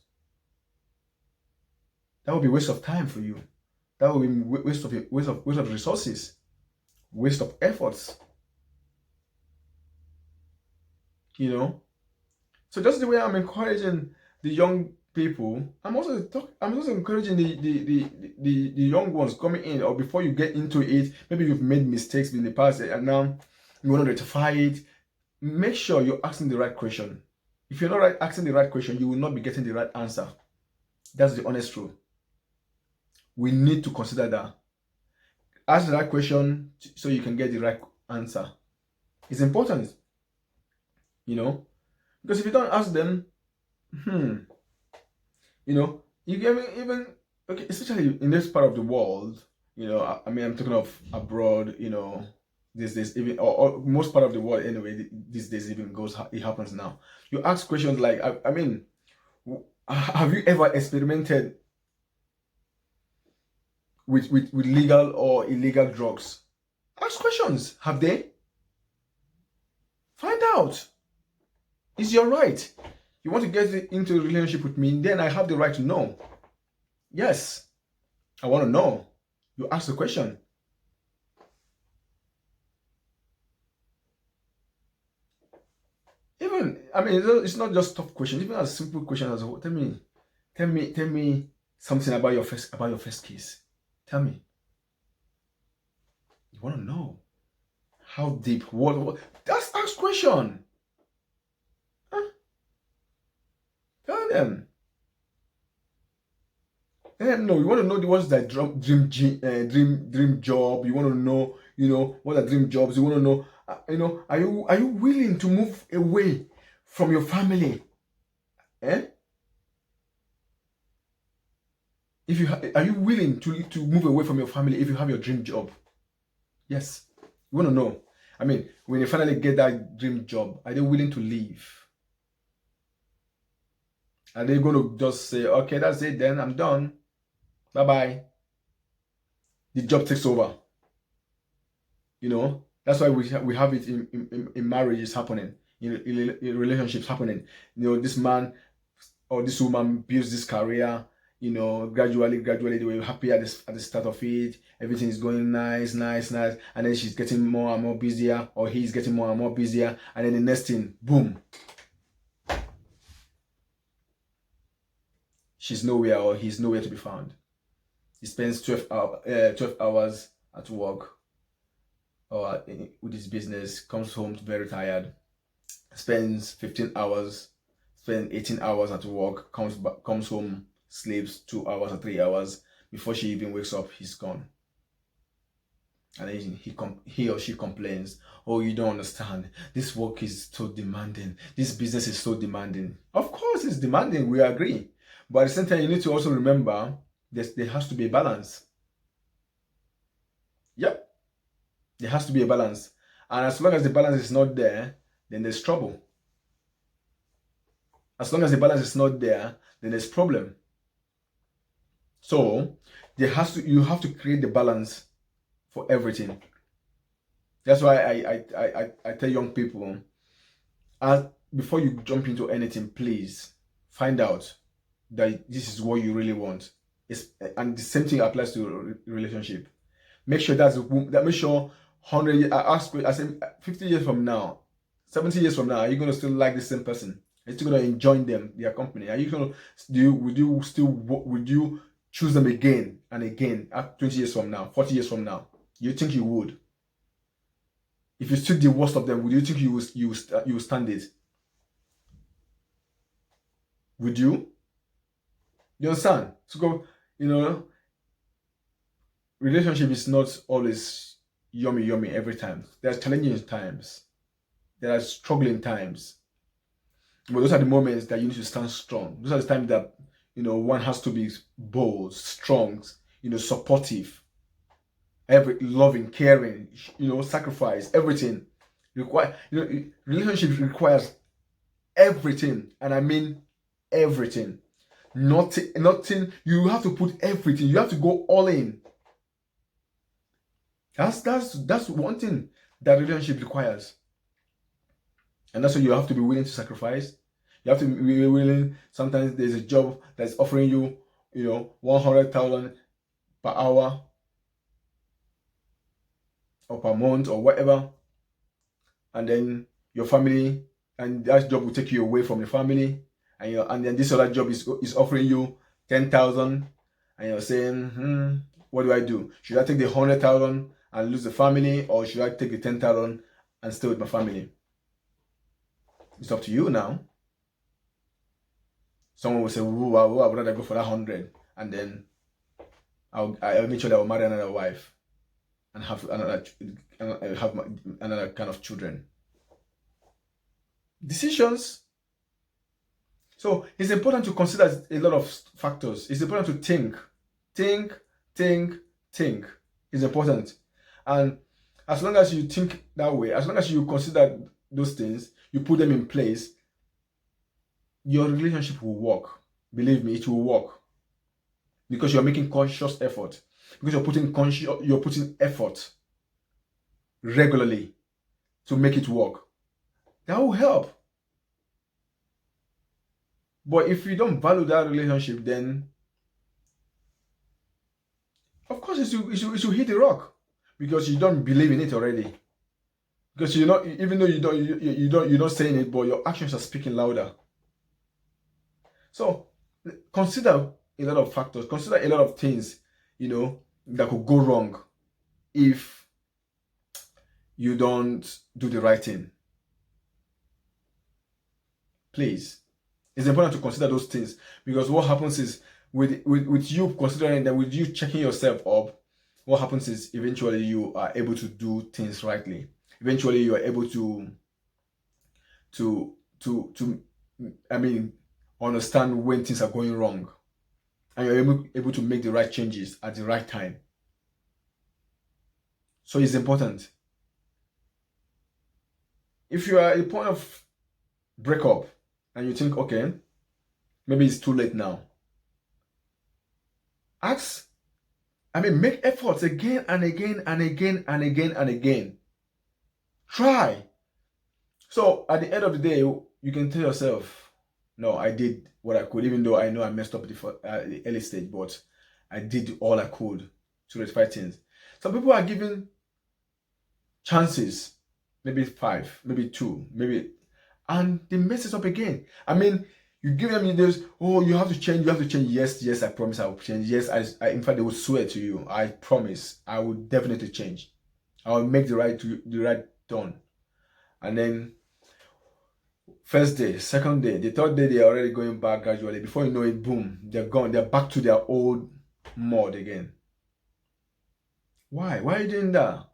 That would be waste of time for you. That would be waste of resources, waste of efforts. So that's the way I'm encouraging the young people. I'm also encouraging the young ones coming in, or before you get into it, maybe you've made mistakes in the past and now you want to rectify it. Make sure you're asking the right question. If you're not asking the right question, you will not be getting the right answer. That's the honest truth. We need to consider that. Ask the right question so you can get the right answer. It's important, because if you don't ask them, you even okay, especially in this part of the world, I mean, I'm talking of abroad, these days, even or most part of the world anyway, these days even it happens now. You ask questions like, I mean, have you ever experimented with legal or illegal drugs? Ask questions. Have they? Find out. It's your right. You want to get into a relationship with me, then I have the right to know. Yes, I want to know. You ask the question. Even, I mean, it's not just tough questions. Even as simple questions as, tell me something about your first kiss. Tell me. You want to know how deep? What? That's ask question. Huh? Tell them. No, you want to know what's that dream job. You want to know, what are dream jobs. You want to know, are you willing to move away from your family? Eh? If you are you willing to move away from your family if you have your dream job? Yes. You want to know. I mean, when you finally get that dream job, are they willing to leave? Are they going to just say, okay, that's it, then I'm done. Bye-bye. The job takes over. That's why we have it in marriages happening, in relationships happening. This man or this woman builds this career, gradually they were happy at the start of it. Everything is going nice, and then she's getting more and more busier, or he's getting more and more busier, and then the next thing, boom, she's nowhere or he's nowhere to be found. He spends 12 hours at work or with his business, comes home very tired, spends 15 hours, spends 18 hours at work, comes home, sleeps 2 hours or 3 hours. Before she even wakes up, he's gone. And then he or she complains, oh, you don't understand. This work is so demanding. This business is so demanding. Of course it's demanding, we agree. But at the same time, you need to also remember there has to be a balance. Yep. There has to be a balance. And as long as the balance is not there, then there's trouble. As long as the balance is not there, then there's problem. So you have to create the balance for everything. That's why I tell young people, before you jump into anything, please find out that this is what you really want. And the same thing applies to relationship. Make sure make sure 100. I say 50 years from now, 70 years from now, are you going to still like the same person? Are you still going to enjoy their company? Are you going to would you choose them again and again at 20 years from now, 40 years from now? You think you would? If you still the worst of them, would you think you will stand it? Would you? You understand? So relationship is not always yummy every time. There's challenging times. There are struggling times. But those are the moments that you need to stand strong. Those are the times that one has to be bold, strong, supportive, loving, caring, sacrifice, everything. Relationship requires everything, and I mean everything. Nothing. You have to put everything. You have to go all in. That's one thing that relationship requires, and that's what you have to be willing to sacrifice. You have to be willing. Sometimes there's a job that's offering you, 100,000 per hour or per month or whatever, and then your family, and that job will take you away from the family, and then this other job is offering you 10,000, and you're saying, what do I do? Should I take the 100,000 and lose the family, or should I take the 10,000 and stay with my family? It's up to you now. Someone will say, "Ooh, I would rather go for that 100, and then I'll make sure that I'll marry another wife and have another kind of children." Decisions. So it's important to consider a lot of factors. It's important to think. It's important. And as long as you think that way, as long as you consider those things, you put them in place, your relationship will work. Believe me, it will work. Because you're making conscious effort. Because you're putting effort regularly to make it work. That will help. But if you don't value that relationship, then of course it should hit the rock, because you don't believe in it already. Because even though you're not saying it, but your actions are speaking louder. So consider a lot of factors. Consider a lot of things, that could go wrong if you don't do the right thing. Please. It's important to consider those things, because what happens is with you considering that, with you checking yourself up, what happens is eventually you are able to do things rightly. Eventually you are able to to I mean understand when things are going wrong, and you're able to make the right changes at the right time. So it's important. If you are at the point of breakup and you think, okay, maybe it's too late now, ask, make efforts again and again and again and again and again. Try. So at the end of the day, you can tell yourself, no, I did what I could, even though I know I messed up at the early stage, but I did all I could to rectify things. Some people are given chances, maybe 5, maybe 2, maybe, and they mess it up again. You give them this, oh, you have to change, you have to change. Yes, yes, I promise I will change. Yes, I in fact, they will swear to you, I promise, I will definitely change. I will make the right turn. And then first day, second day, the third day, they're already going back gradually. Before you know it, boom, they're gone. They're back to their old mode again. Why? Why are you doing that?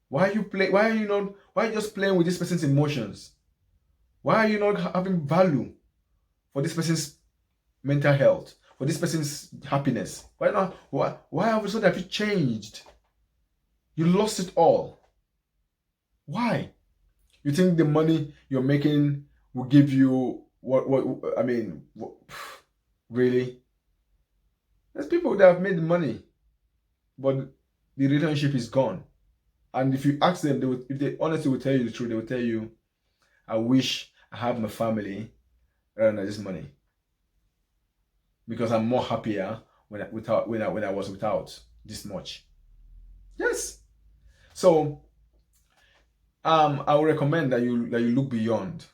Why are you just playing with this person's emotions? Why are you not having value for this person's mental health, for this person's happiness? Why not? Why all of a sudden have you changed? You lost it all. Why? You think the money you're making will give you really? There's people that have made money, but the relationship is gone. And if you ask them, if they honestly will tell you the truth, they will tell you, I wish I had my family rather than this money, because I'm more happier when I was without this much. Yes. So I would recommend that you look beyond.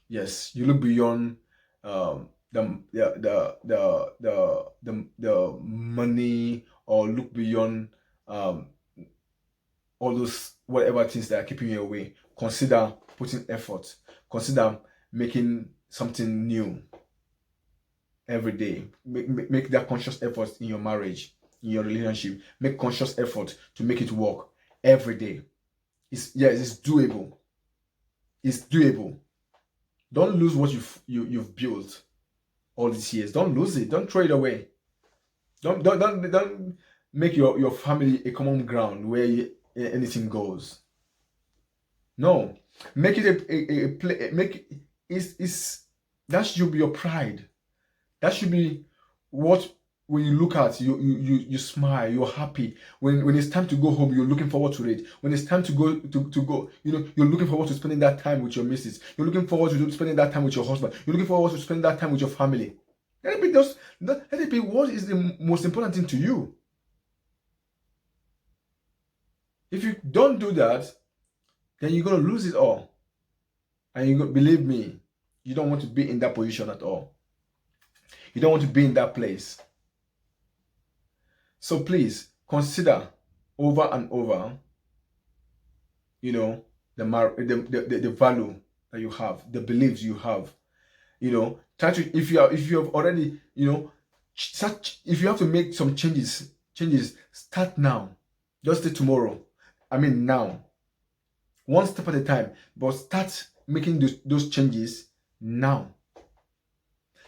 Yes, you look beyond the money, or look beyond all those whatever things that are keeping you away. Consider putting effort. Consider making something new every day. Make that conscious effort in your marriage, in your relationship. Make conscious effort to make it work every day. It's doable. It's doable. Don't lose what you've built all these years. Don't lose it. Don't throw it away. Don't make your family a common ground where anything goes. No, make it a play. That should be your pride. That should be what, when you look at you smile, you're happy. When it's time to go home, you're looking forward to it. When it's time to go you're looking forward to spending that time with your missus. You're looking forward to spending that time with your husband. You're looking forward to spending that time with your family. Let it be what is the most important thing to you. If you don't do that, then you're gonna lose it all. And believe me, you don't want to be in that position at all. You don't want to be in that place. So please consider over and over, the value that you have, the beliefs you have. Try to, if you have already, if you have to make some changes, start now. Just say tomorrow. Now. One step at a time, but start making those changes now.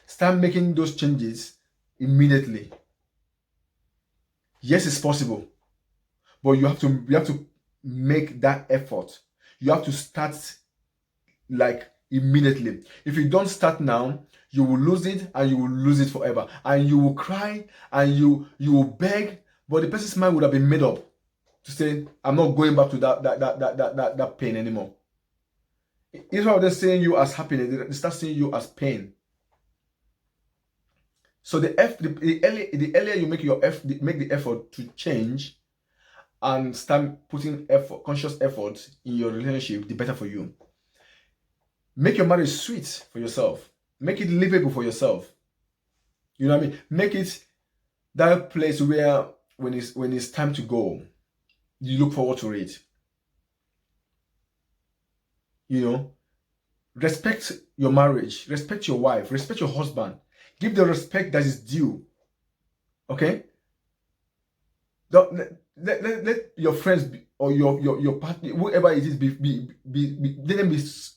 Start making those changes immediately. Yes, it's possible, but you have to make that effort. You have to start like immediately. If you don't start now, you will lose it, and you will lose it forever. And you will cry, and you will beg, but the person's mind would have been made up to say, I'm not going back to that pain anymore. Instead of them seeing you as happiness, they start seeing you as pain. So the earlier you make the effort to change and start putting conscious effort in your relationship, the better for you. Make your marriage sweet for yourself. Make it livable for yourself. You know what I mean? Make it that place where when it's time to go, you look forward to it. Respect your marriage, respect your wife, respect your husband. Give the respect that is due. Okay? Don't let your friends be, or your partner, whoever it is,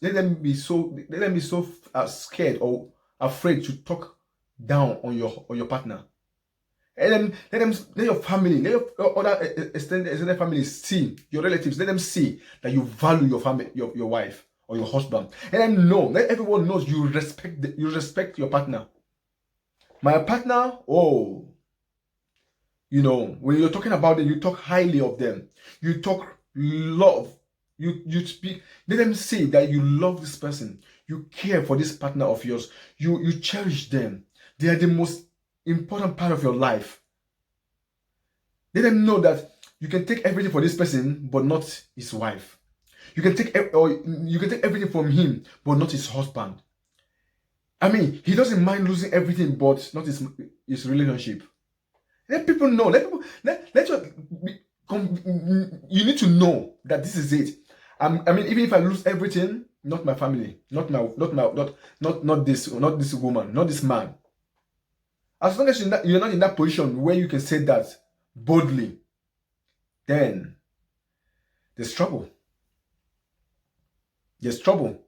let them be so scared or afraid to talk down on your partner. And then let your family, let your other extended family see, your relatives, let them see that you value your family, your wife or your husband. And then let everyone knows you respect your partner. My partner, oh, when you're talking about them, you talk highly of them. You talk love. You speak. Let them see that you love this person. You care for this partner of yours. You cherish them. They are the most important part of your life. Let them know that you can take everything for this person, but not his wife. You can take everything from him, but not his husband. I mean, he doesn't mind losing everything, but not his relationship. Let people know. You need to know that this is it. I mean, even if I lose everything, not my family, not this woman, not this man. As long as you're not in that position where you can say that boldly, then there's trouble. There's trouble.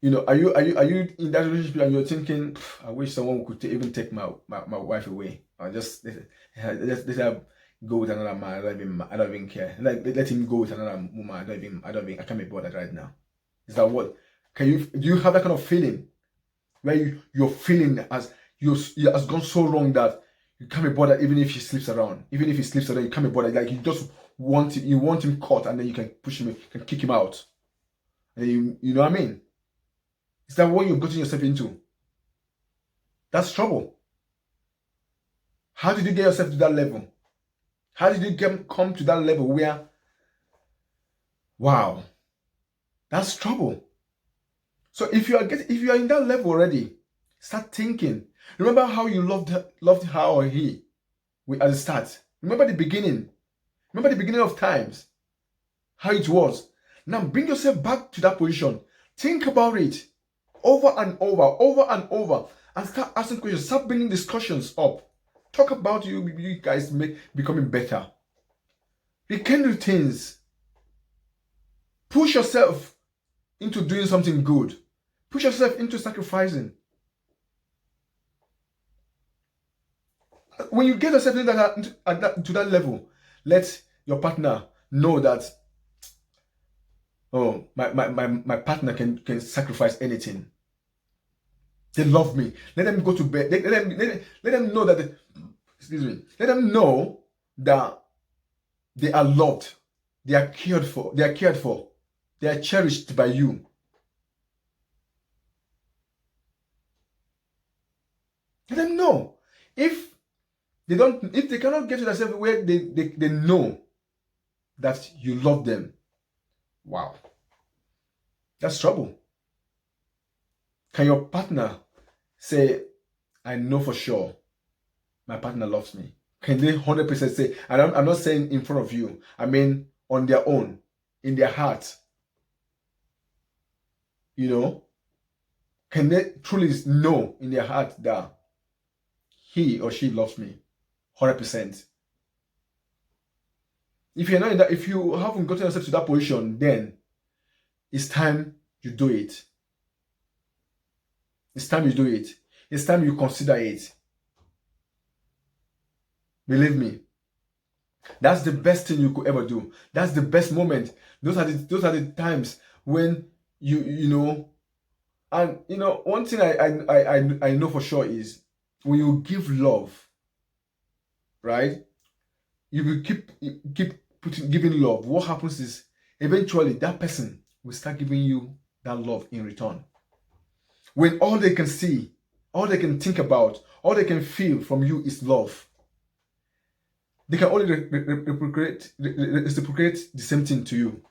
Are you in that relationship and you're thinking, I wish someone could even take my wife away, or just let her go with another man. I don't even care. Let him go with another woman. I can't be bothered right now. Is that what? Do you have that kind of feeling where you're feeling as it has gone so wrong that you can't be bothered even if he sleeps around? Even if he sleeps around, you can't be bothered. Like you just want him, caught, and then you can push him, you can kick him out. And then you know what I mean? Is that what you've gotten yourself into? That's trouble. How did you get yourself to that level? How did you come to that level where, wow, that's trouble. So if you are in that level already, start thinking. Remember how you loved her or he at the start. Remember the beginning. Remember the beginning of times. How it was. Now bring yourself back to that position. Think about it. Over and over, and start asking questions. Start bringing discussions up. Talk about you guys becoming better. Rekindle things. Push yourself into doing something good. Push yourself into sacrificing. When you get yourself to that level, let your partner know that, oh, my partner can sacrifice anything. They love me. Let them go to bed. Let them know that let them know that they are loved. They are cared for. They are cherished by you. Let them know. If they cannot get to that level where they know that you love them, wow, that's trouble. Can your partner say, I know for sure my partner loves me? Can they 100% say, and I'm not saying in front of you, I mean on their own, in their heart? Can they truly know in their heart that he or she loves me 100%? If you're not in that, if you haven't gotten yourself to that position, then it's time you do it. It's time you do it. It's time you consider it. Believe me, that's the best thing you could ever do. That's the best moment. Those are the times when and one thing I know for sure is when you give love, right? You will keep giving love. What happens is eventually that person will start giving you that love in return. When all they can see, all they can think about, all they can feel from you is love, they can only reciprocate the same thing to you.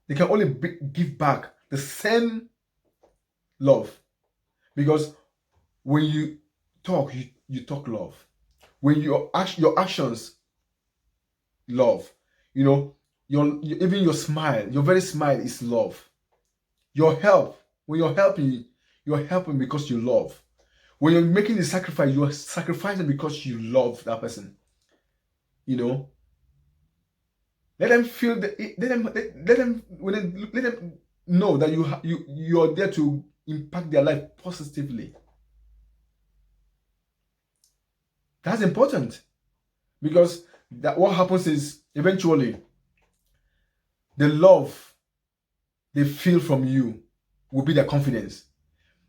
They can only give back the same love. Because when you talk, you talk love. When your actions, love. Even your smile, your very smile is love. Your help, when you're helping, You're helping because you love. When you're making the sacrifice, you're sacrificing because you love that person. You know, let them feel that. Let them know that you're there to impact their life positively. That's important, because that what happens is eventually the love they feel from you will be their confidence.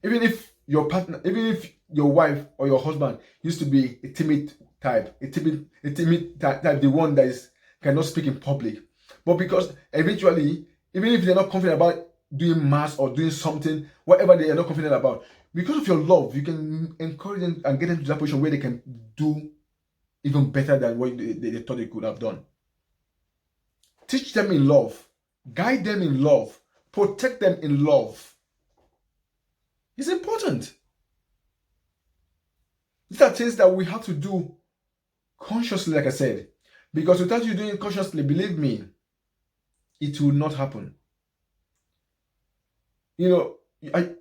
Even if your partner, even if your wife or your husband used to be a timid type, the one that cannot speak in public, but because eventually, even if they're not confident about doing mass or doing something, whatever they are not confident about, because of your love, you can encourage them and get them to that position where they can do even better than what they thought they could have done. Teach them in love, guide them in love, protect them in love. It's important. These are things that we have to do consciously, like I said, because without you doing it consciously, believe me, it will not happen. You know,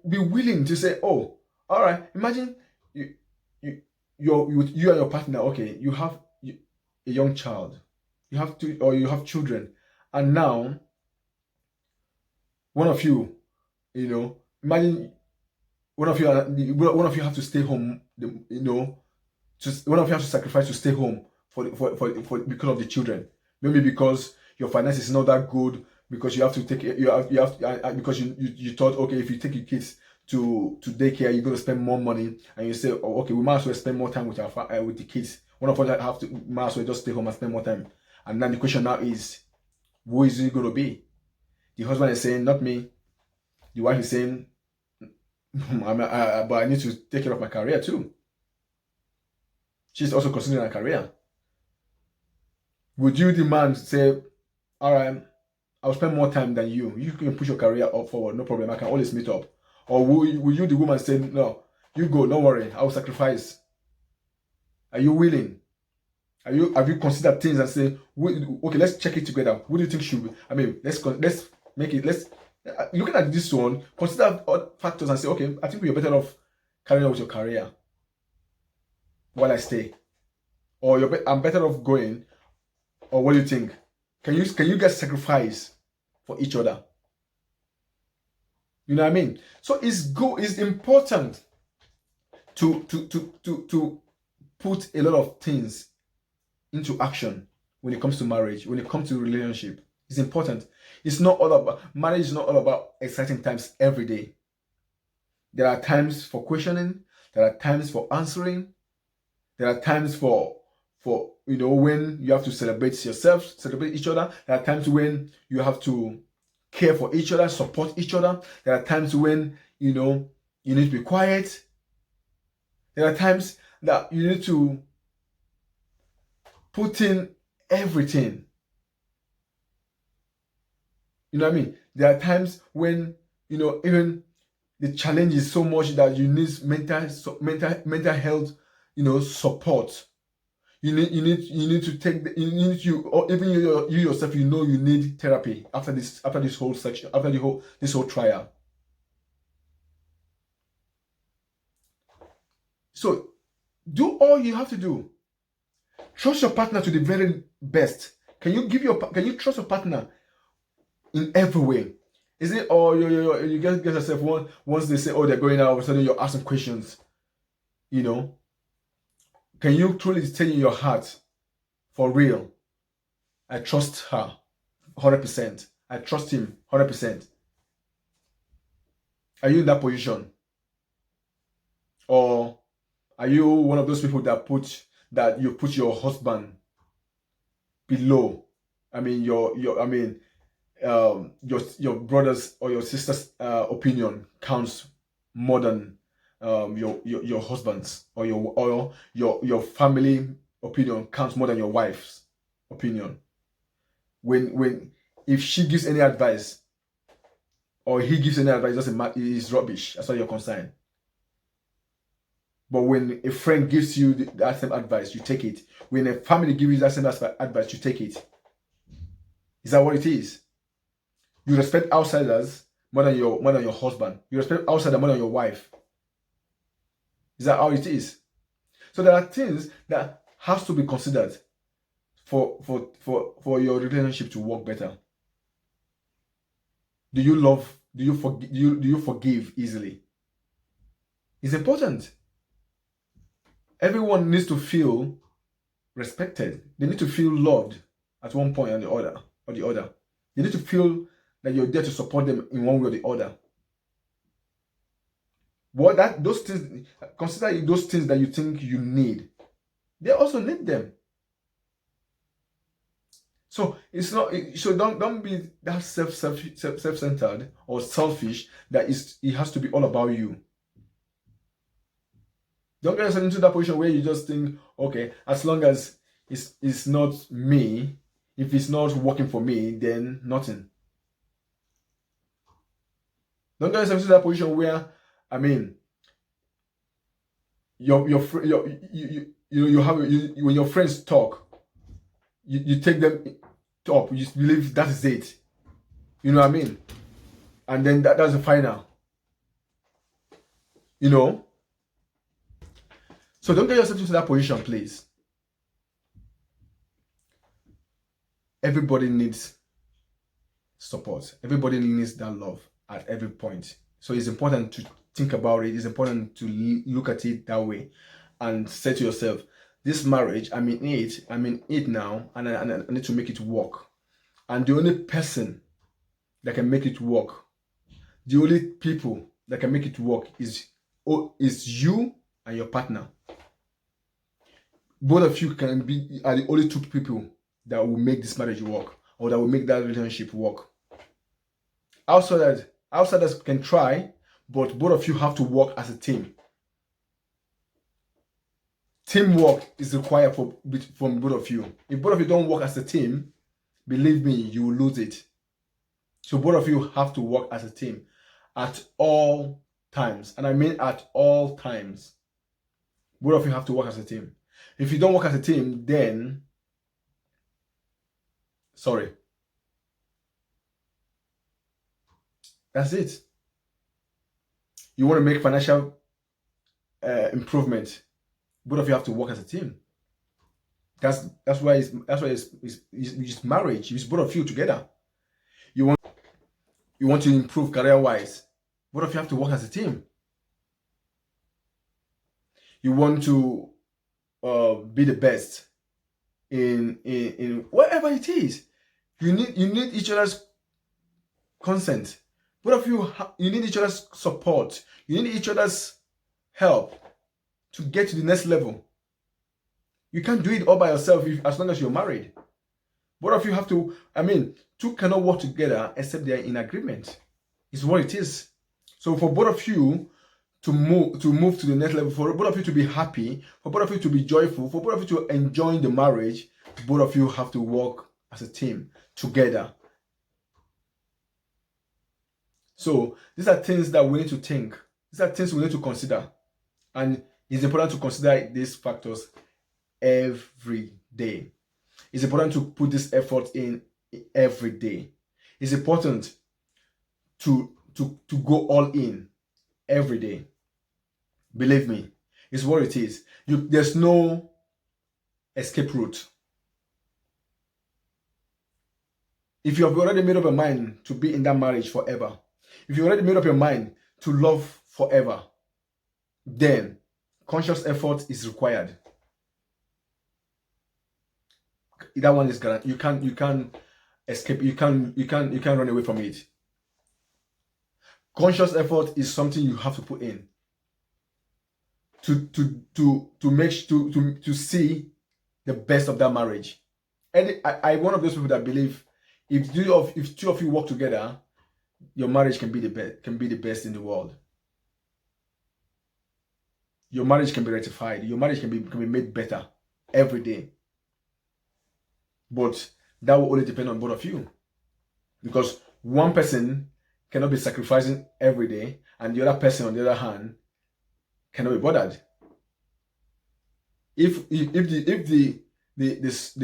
be willing to say, oh, all right, imagine you and your partner, okay, you have a young child, you have children, and now one of you, imagine one of you have to stay home, one of you have to sacrifice to stay home for because of the children. Maybe because your finances is not that good, because you have to take because you thought, okay, if you take your kids to daycare, you're going to spend more money, and you say, oh, okay, we might as well spend more time with with the kids. One of us might as well just stay home and spend more time. And then the question now is, who is it going to be? The husband is saying, not me. The wife is saying, but I need to take care of my career too. She's also considering her career. Would you demand, say, all right, I'll spend more time than you. You can push your career up forward, no problem. I can always meet up. Or will you, the woman, say, no, you go, don't worry, I'll sacrifice. Are you willing? Have you considered things and say, okay, let's check it together. What do you think should be? I mean, let's make it. Looking at this one, consider all factors and say, okay, I think we're better off carrying on with your career while I stay, or I'm better off going, or what do you think? Can you guys sacrifice for each other? You know what I mean? So it's important to put a lot of things into action when it comes to marriage, when it comes to relationship. It's important. It's not all about marriage. Is not all about exciting times every day. There are times for questioning. There are times for answering. There are times for when you have to celebrate yourself, celebrate each other. There are times when you have to care for each other, support each other. There are times when you need to be quiet. There are times that you need to put in everything. You know what I mean? There are times when even the challenge is so much that you need mental health support. You need to take or even you yourself, you need therapy after this whole section, after this whole trial. So do all you have to do. Trust your partner to the very best. Can you trust your partner in every way? Is it, or you get yourself once they say, oh, they're going out, all of a sudden you're asking questions? Can you truly say in your heart, for real, I trust her 100%. I trust him 100%. Are you in that position? Or are you one of those people that you put your husband below? I mean, your brother's or your sister's opinion counts more than your husband's, or your family opinion counts more than your wife's opinion. When if she gives any advice or he gives any advice, it doesn't matter, it's rubbish as far as you're concerned. But when a friend gives you that same advice, you take it. When a family gives you that same advice, you take it. Is that what it is? You respect outsiders, more than your husband. You respect outsider more than your wife. Is that how it is? So there are things that has to be considered for your relationship to work better. Do you love? Do you forgive easily? It's important. Everyone needs to feel respected. They need to feel loved at one point or the other. They need to feel that you're there to support them in one way or the other. Those things, consider those things that you think you need. They also need them. So it's not. So don't be that self-centered or selfish that it has to be all about you. Don't get yourself into that position where you just think, okay, as long as it's not me, if it's not working for me, then nothing. Don't get yourself into that position where, I mean, when your friends talk, you take them up. You believe that is it. You know what I mean? And then that's the final. You know. So don't get yourself into that position, please. Everybody needs support. Everybody needs that love at every point. So it's important to think about it. It's important to look at it that way and say to yourself, this marriage, I'm in it now, and I need to make it work. And the only person that can make it work, the only people that can make it work is you and your partner. Both of you are the only two people that will make this marriage work, or that will make that relationship work. Outsiders can try, but both of you have to work as a team. Teamwork is required from both of you. If both of you don't work as a team, believe me, you will lose it. So both of you have to work as a team at all times. And I mean at all times. Both of you have to work as a team. If you don't work as a team, then sorry. That's it. You want to make financial improvement, both of you have to work as a team. That's why it's marriage. It's both of you together. You want to improve career-wise, both of you have to work as a team. You want to be the best in whatever it is. You need each other's consent. Both of you need each other's support. You need each other's help to get to the next level. You can't do it all by yourself as long as you're married. Both of you have to, two cannot work together except they're in agreement. It's what it is. So for both of you to move to the next level, for both of you to be happy, for both of you to be joyful, for both of you to enjoy the marriage, both of you have to work as a team together. So these are things that we need to think. These are things we need to consider. And it's important to consider these factors every day. It's important to put this effort in every day. It's important to go all in every day. Believe me, it's what it is. There's no escape route. If you have already made up your mind to be in that marriage forever, if you already made up your mind to love forever, then conscious effort is required. That one is guaranteed. You can't escape. You can't run away from it. Conscious effort is something you have to put in to see the best of that marriage. And I'm one of those people that believe if two of you work together, your marriage can be the best in the world. Your marriage can be rectified. Your marriage can be made better every day. But that will only depend on both of you, because one person cannot be sacrificing every day, and the other person, on the other hand, cannot be bothered. If the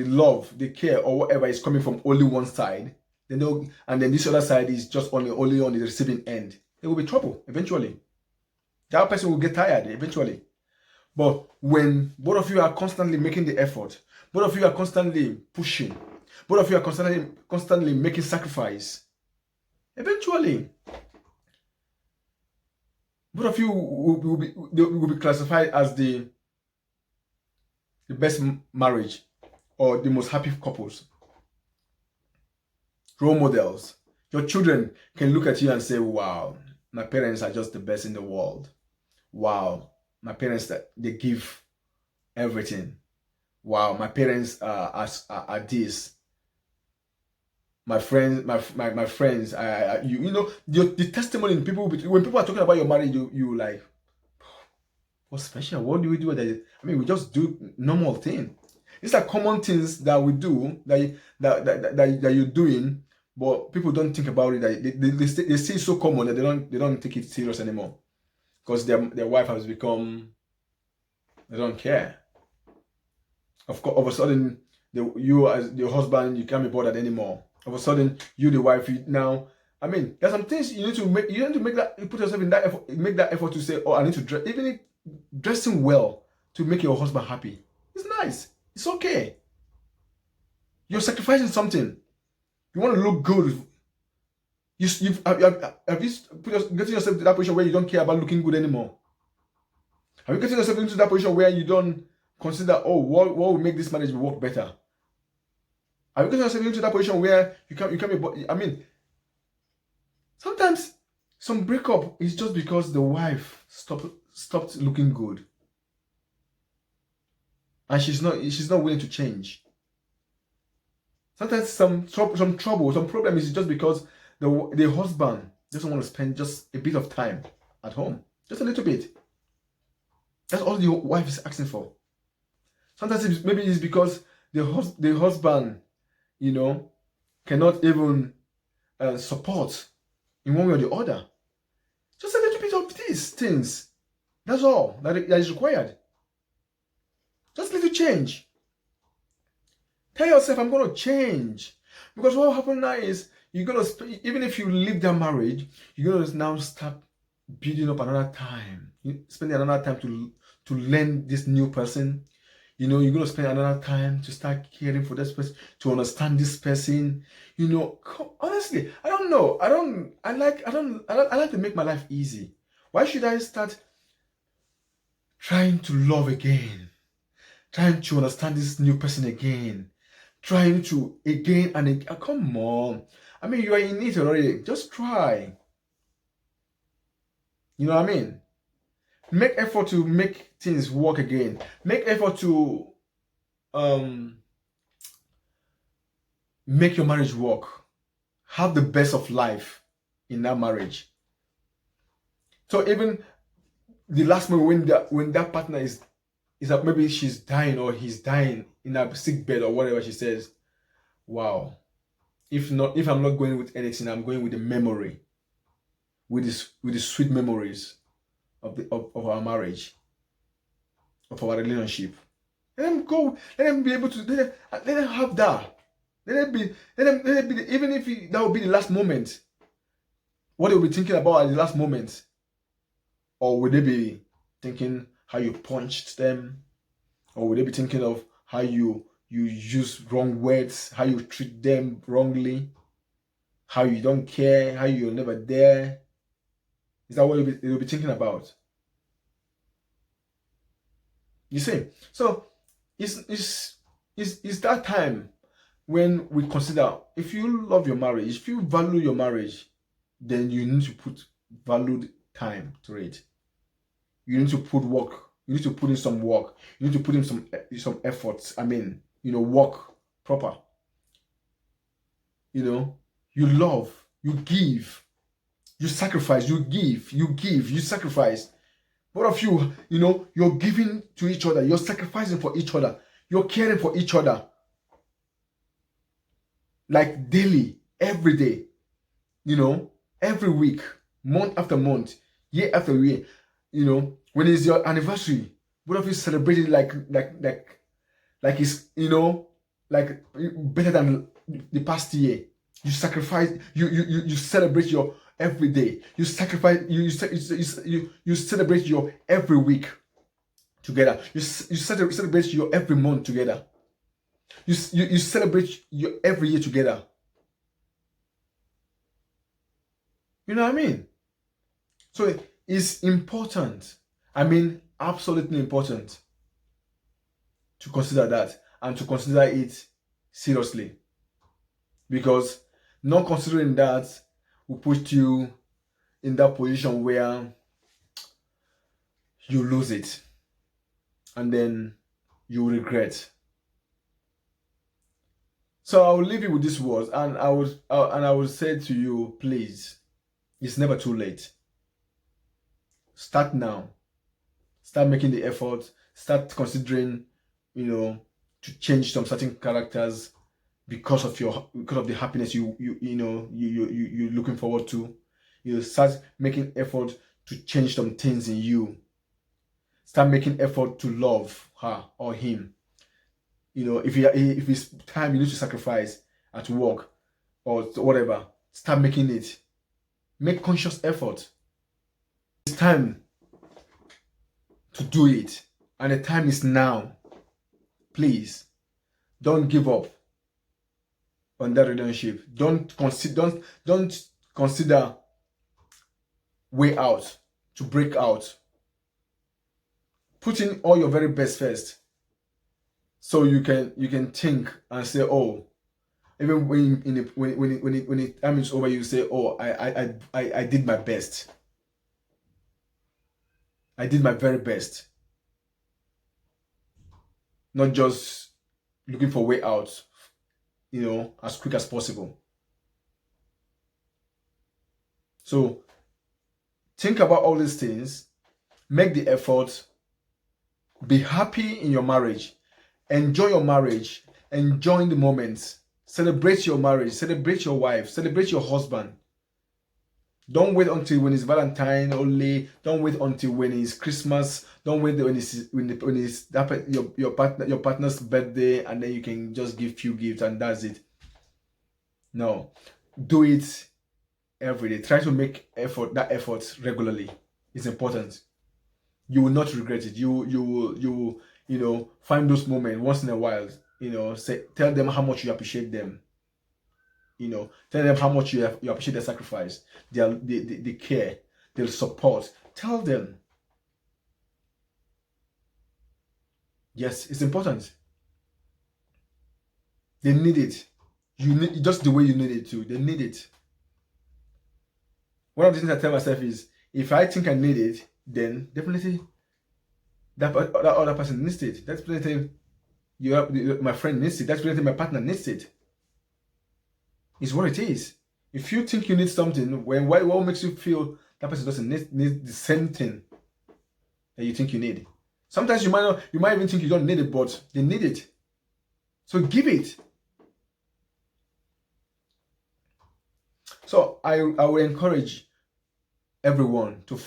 love, the care, or whatever is coming from only one side, And then this other side is just only on the receiving end. There will be trouble eventually. That person will get tired eventually. But when both of you are constantly making the effort, both of you are constantly pushing, both of you are constantly making sacrifice, eventually, both of you will be classified as the best marriage or the most happy couples, role models. Your children can look at you and say, wow, my parents are just the best in the world. Wow, my parents, they give everything. Wow, my parents are this. My friends, my friends, you know, the testimony in people, when people are talking about your marriage, you like, what's special? What do we do? I mean, we just do normal thing. These are common things that we do that you're doing, but people don't think about it. They see it so common that they don't take it serious anymore, because their wife has become, they don't care. Of course, all of a sudden, you as the husband, you can't be bothered anymore. All of a sudden, you the wife, now. I mean, there's some things you need to make. You need to make that. You put yourself in that effort. Make that effort to say, "Oh, I need to dress." Even if dressing well to make your husband happy, it's nice. It's okay. You're sacrificing something. You want to look good. Have you getting yourself to that position where you don't care about looking good anymore? Have you getting yourself into that position where you don't consider, oh, what will make this marriage work better? Have you getting yourself into that position where you can't be? I mean, sometimes some breakup is just because the wife stopped looking good, and she's not willing to change. Sometimes some trouble, some problem is just because the husband doesn't want to spend just a bit of time at home, just a little bit. That's all the wife is asking for. Sometimes maybe it's because the husband, you know, cannot even support in one way or the other. Just a little bit of these things. That's all that is required. Just a little change. Tell yourself, I'm going to change. Because what will happen now is, you're going to, even if you leave that marriage, you're going to now start building up another time. Spending another time to learn this new person. You know, you're going to spend another time to start caring for this person, to understand this person. You know, honestly, I don't know. I like to make my life easy. Why should I start trying to love again? Trying to understand this new person again? Trying to again and again? Come on. I mean, you are in it already. Just try. You know what I mean? Make effort to make things work again. Make effort to make your marriage work. Have the best of life in that marriage. So even the last moment when that partner is that maybe she's dying or he's dying in a sick bed or whatever, she says, wow, if I'm not going with anything, I'm going with the memory, with the sweet memories of our marriage, of our relationship. Let them go. Let them be able to. Let them have that. Let them be. Even if that will be the last moment, what they will be thinking about at the last moment, or will they be thinking how you punched them, or will they be thinking of how you use wrong words, how you treat them wrongly, how you don't care, how you're never there? Is that what they'll be thinking about? You see, so it's that time when we consider, if you love your marriage, if you value your marriage, then you need to put valued time to it. You need to put work. You need to put in some work. You need to put in some efforts. I mean, you know, work proper. You know, you love, you give, you sacrifice, you give, you sacrifice. Both of you, you know, you're giving to each other. You're sacrificing for each other. You're caring for each other. Like daily, every day, you know, every week, month after month, year after year. You know, when it's your anniversary, both of you celebrate it like it's, you know, like better than the past year. You sacrifice. You celebrate your every day. You sacrifice. You celebrate your every week together. You celebrate your every month together. You celebrate your every year together. You know what I mean? So it's important. I mean, absolutely important to consider that and to consider it seriously. Because not considering that will put you in that position where you lose it and then you regret. So I will leave you with these words, and I will say to you, please, it's never too late. Start now. Start making the effort. Start considering, to change some certain characters because of the happiness you're looking forward to. Start making effort to change some things in you. Start making effort to love her or him. If it's time you need to sacrifice at work or whatever, start making it. Make conscious effort. It's time to do it, and the time is now. Please, don't give up on that relationship. Don't consider way out to break out. Put in all your very best first, so you can think and say, oh, even when the time is over, you say, oh, I did my best. I did my very best. Not just looking for way out, as quick as possible. So think about all these things. Make the effort. Be happy in your marriage. Enjoy your marriage. Enjoy the moments. Celebrate your marriage. Celebrate your wife. Celebrate your husband. Don't wait until when it's Valentine only. Don't wait until when it's Christmas. Don't wait when it's your partner's birthday, and then you can just give few gifts and that's it. No, do it every day. Try to make that effort regularly. It's important. You will not regret it. You will find those moments once in a while. Tell them how much you appreciate them. Tell them how much you appreciate their sacrifice, the care, their support. Tell them. Yes, it's important. They need it. You need just the way you need it too. They need it. One of the things I tell myself is, if I think I need it, then definitely that other person needs it. That's definitely my friend needs it. That's definitely my partner needs it. It's what it is. If you think you need something, what makes you feel that person doesn't need the same thing that you think you need? Sometimes you might even think you don't need it, but they need it. So give it. So I will encourage everyone to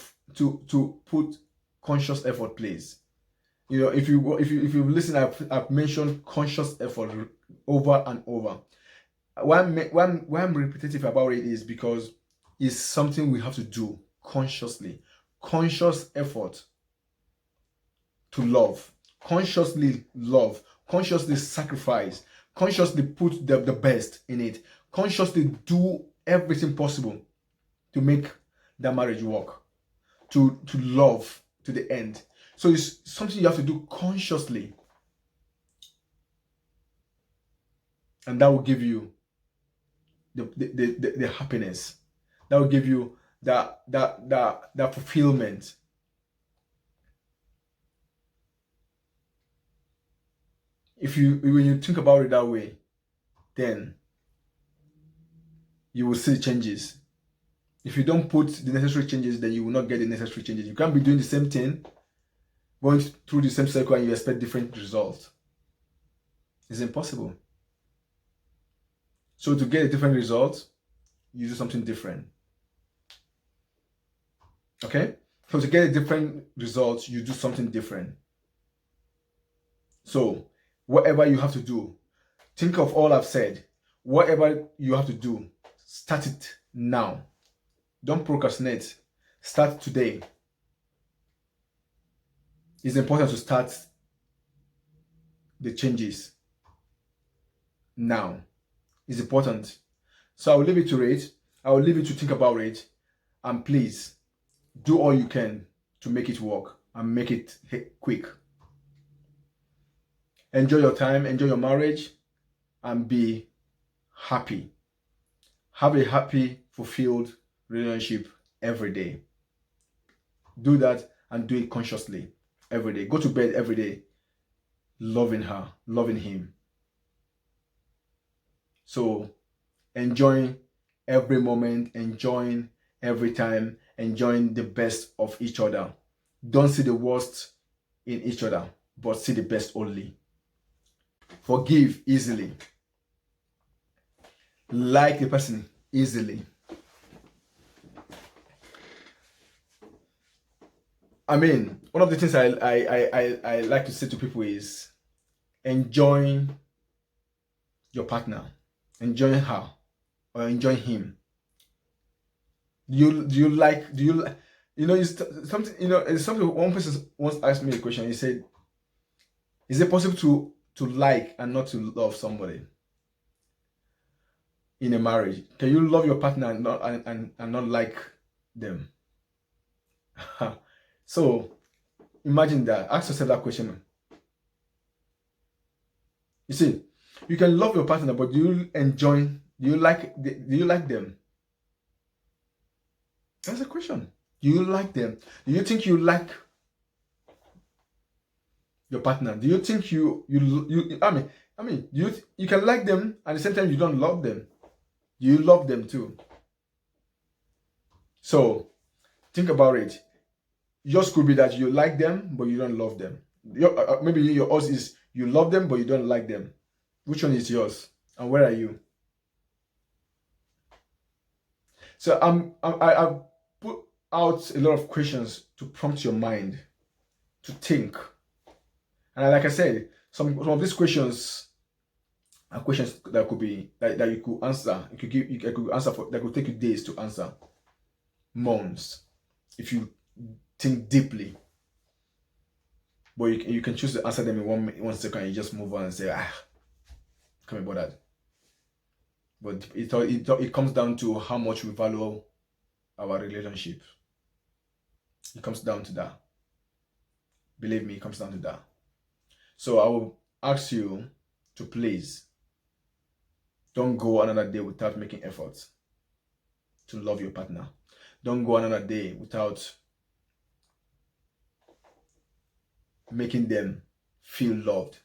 put conscious effort, please. If you listen, I've mentioned conscious effort over and over. Why I'm repetitive about it is because it's something we have to do consciously. Conscious effort to love. Consciously love. Consciously sacrifice. Consciously put the best in it. Consciously do everything possible to make that marriage work. To love to the end. So it's something you have to do consciously. And that will give you the happiness. That will give you that fulfillment. When you think about it that way, then you will see changes. If you don't put the necessary changes, then you will not get the necessary changes. You can't be doing the same thing, going through the same cycle, and you expect different results. It's impossible. So to get a different result, you do something different. Okay? So to get a different result, you do something different. So whatever you have to do, think of all I've said. Whatever you have to do, start it now. Don't procrastinate. Start today. It's important to start the changes now. It's important. So I will leave it to it. I will leave you to think about it. And please do all you can to make it work and make it quick. Enjoy your time, enjoy your marriage, and be happy. Have a happy, fulfilled relationship every day. Do that and do it consciously every day. Go to bed every day loving her, loving him. So enjoying every moment, enjoying every time, enjoying the best of each other. Don't see the worst in each other, but see the best only. Forgive easily. Like the person easily. I mean, one of the things I like to say to people is enjoying your partner, enjoying her, or enjoying him. Do you like something, it's something. One person once asked me a question. He said, is it possible to like and not to love somebody in a marriage? Can you love your partner and not like them? So imagine that. Ask yourself that question. You see, you can love your partner, but do you like them? That's a question. Do you like them? Do you think you like your partner? Do you think I mean, you can like them and at the same time you don't love them? Do you love them too? So think about it. Yours could be that you like them but you don't love them. Maybe yours is you love them but you don't like them. Which one is yours? And where are you? So I've put out a lot of questions to prompt your mind to think. And like I said, some of these questions are questions that could be that you could answer. You could answer for that could take you days to answer, months, if you think deeply. But you can choose to answer them in one second and you just move on and say, can't be bothered. But it comes down to how much we value our relationship. It comes down to that. Believe me, it comes down to that. So I will ask you to please don't go another day without making efforts to love your partner. Don't go another day without making them feel loved,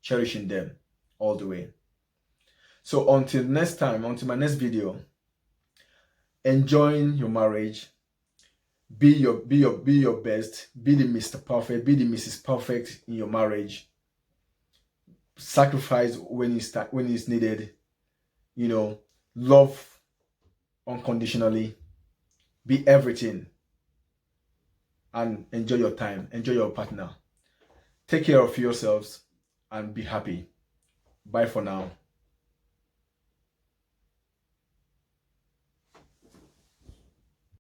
cherishing them all the way. So until next time, until my next video, enjoying your marriage. Be your best. Be the Mr. Perfect. Be the Mrs. Perfect in your marriage. Sacrifice when it's needed. Love unconditionally. Be everything. And enjoy your time. Enjoy your partner. Take care of yourselves and be happy. Bye for now.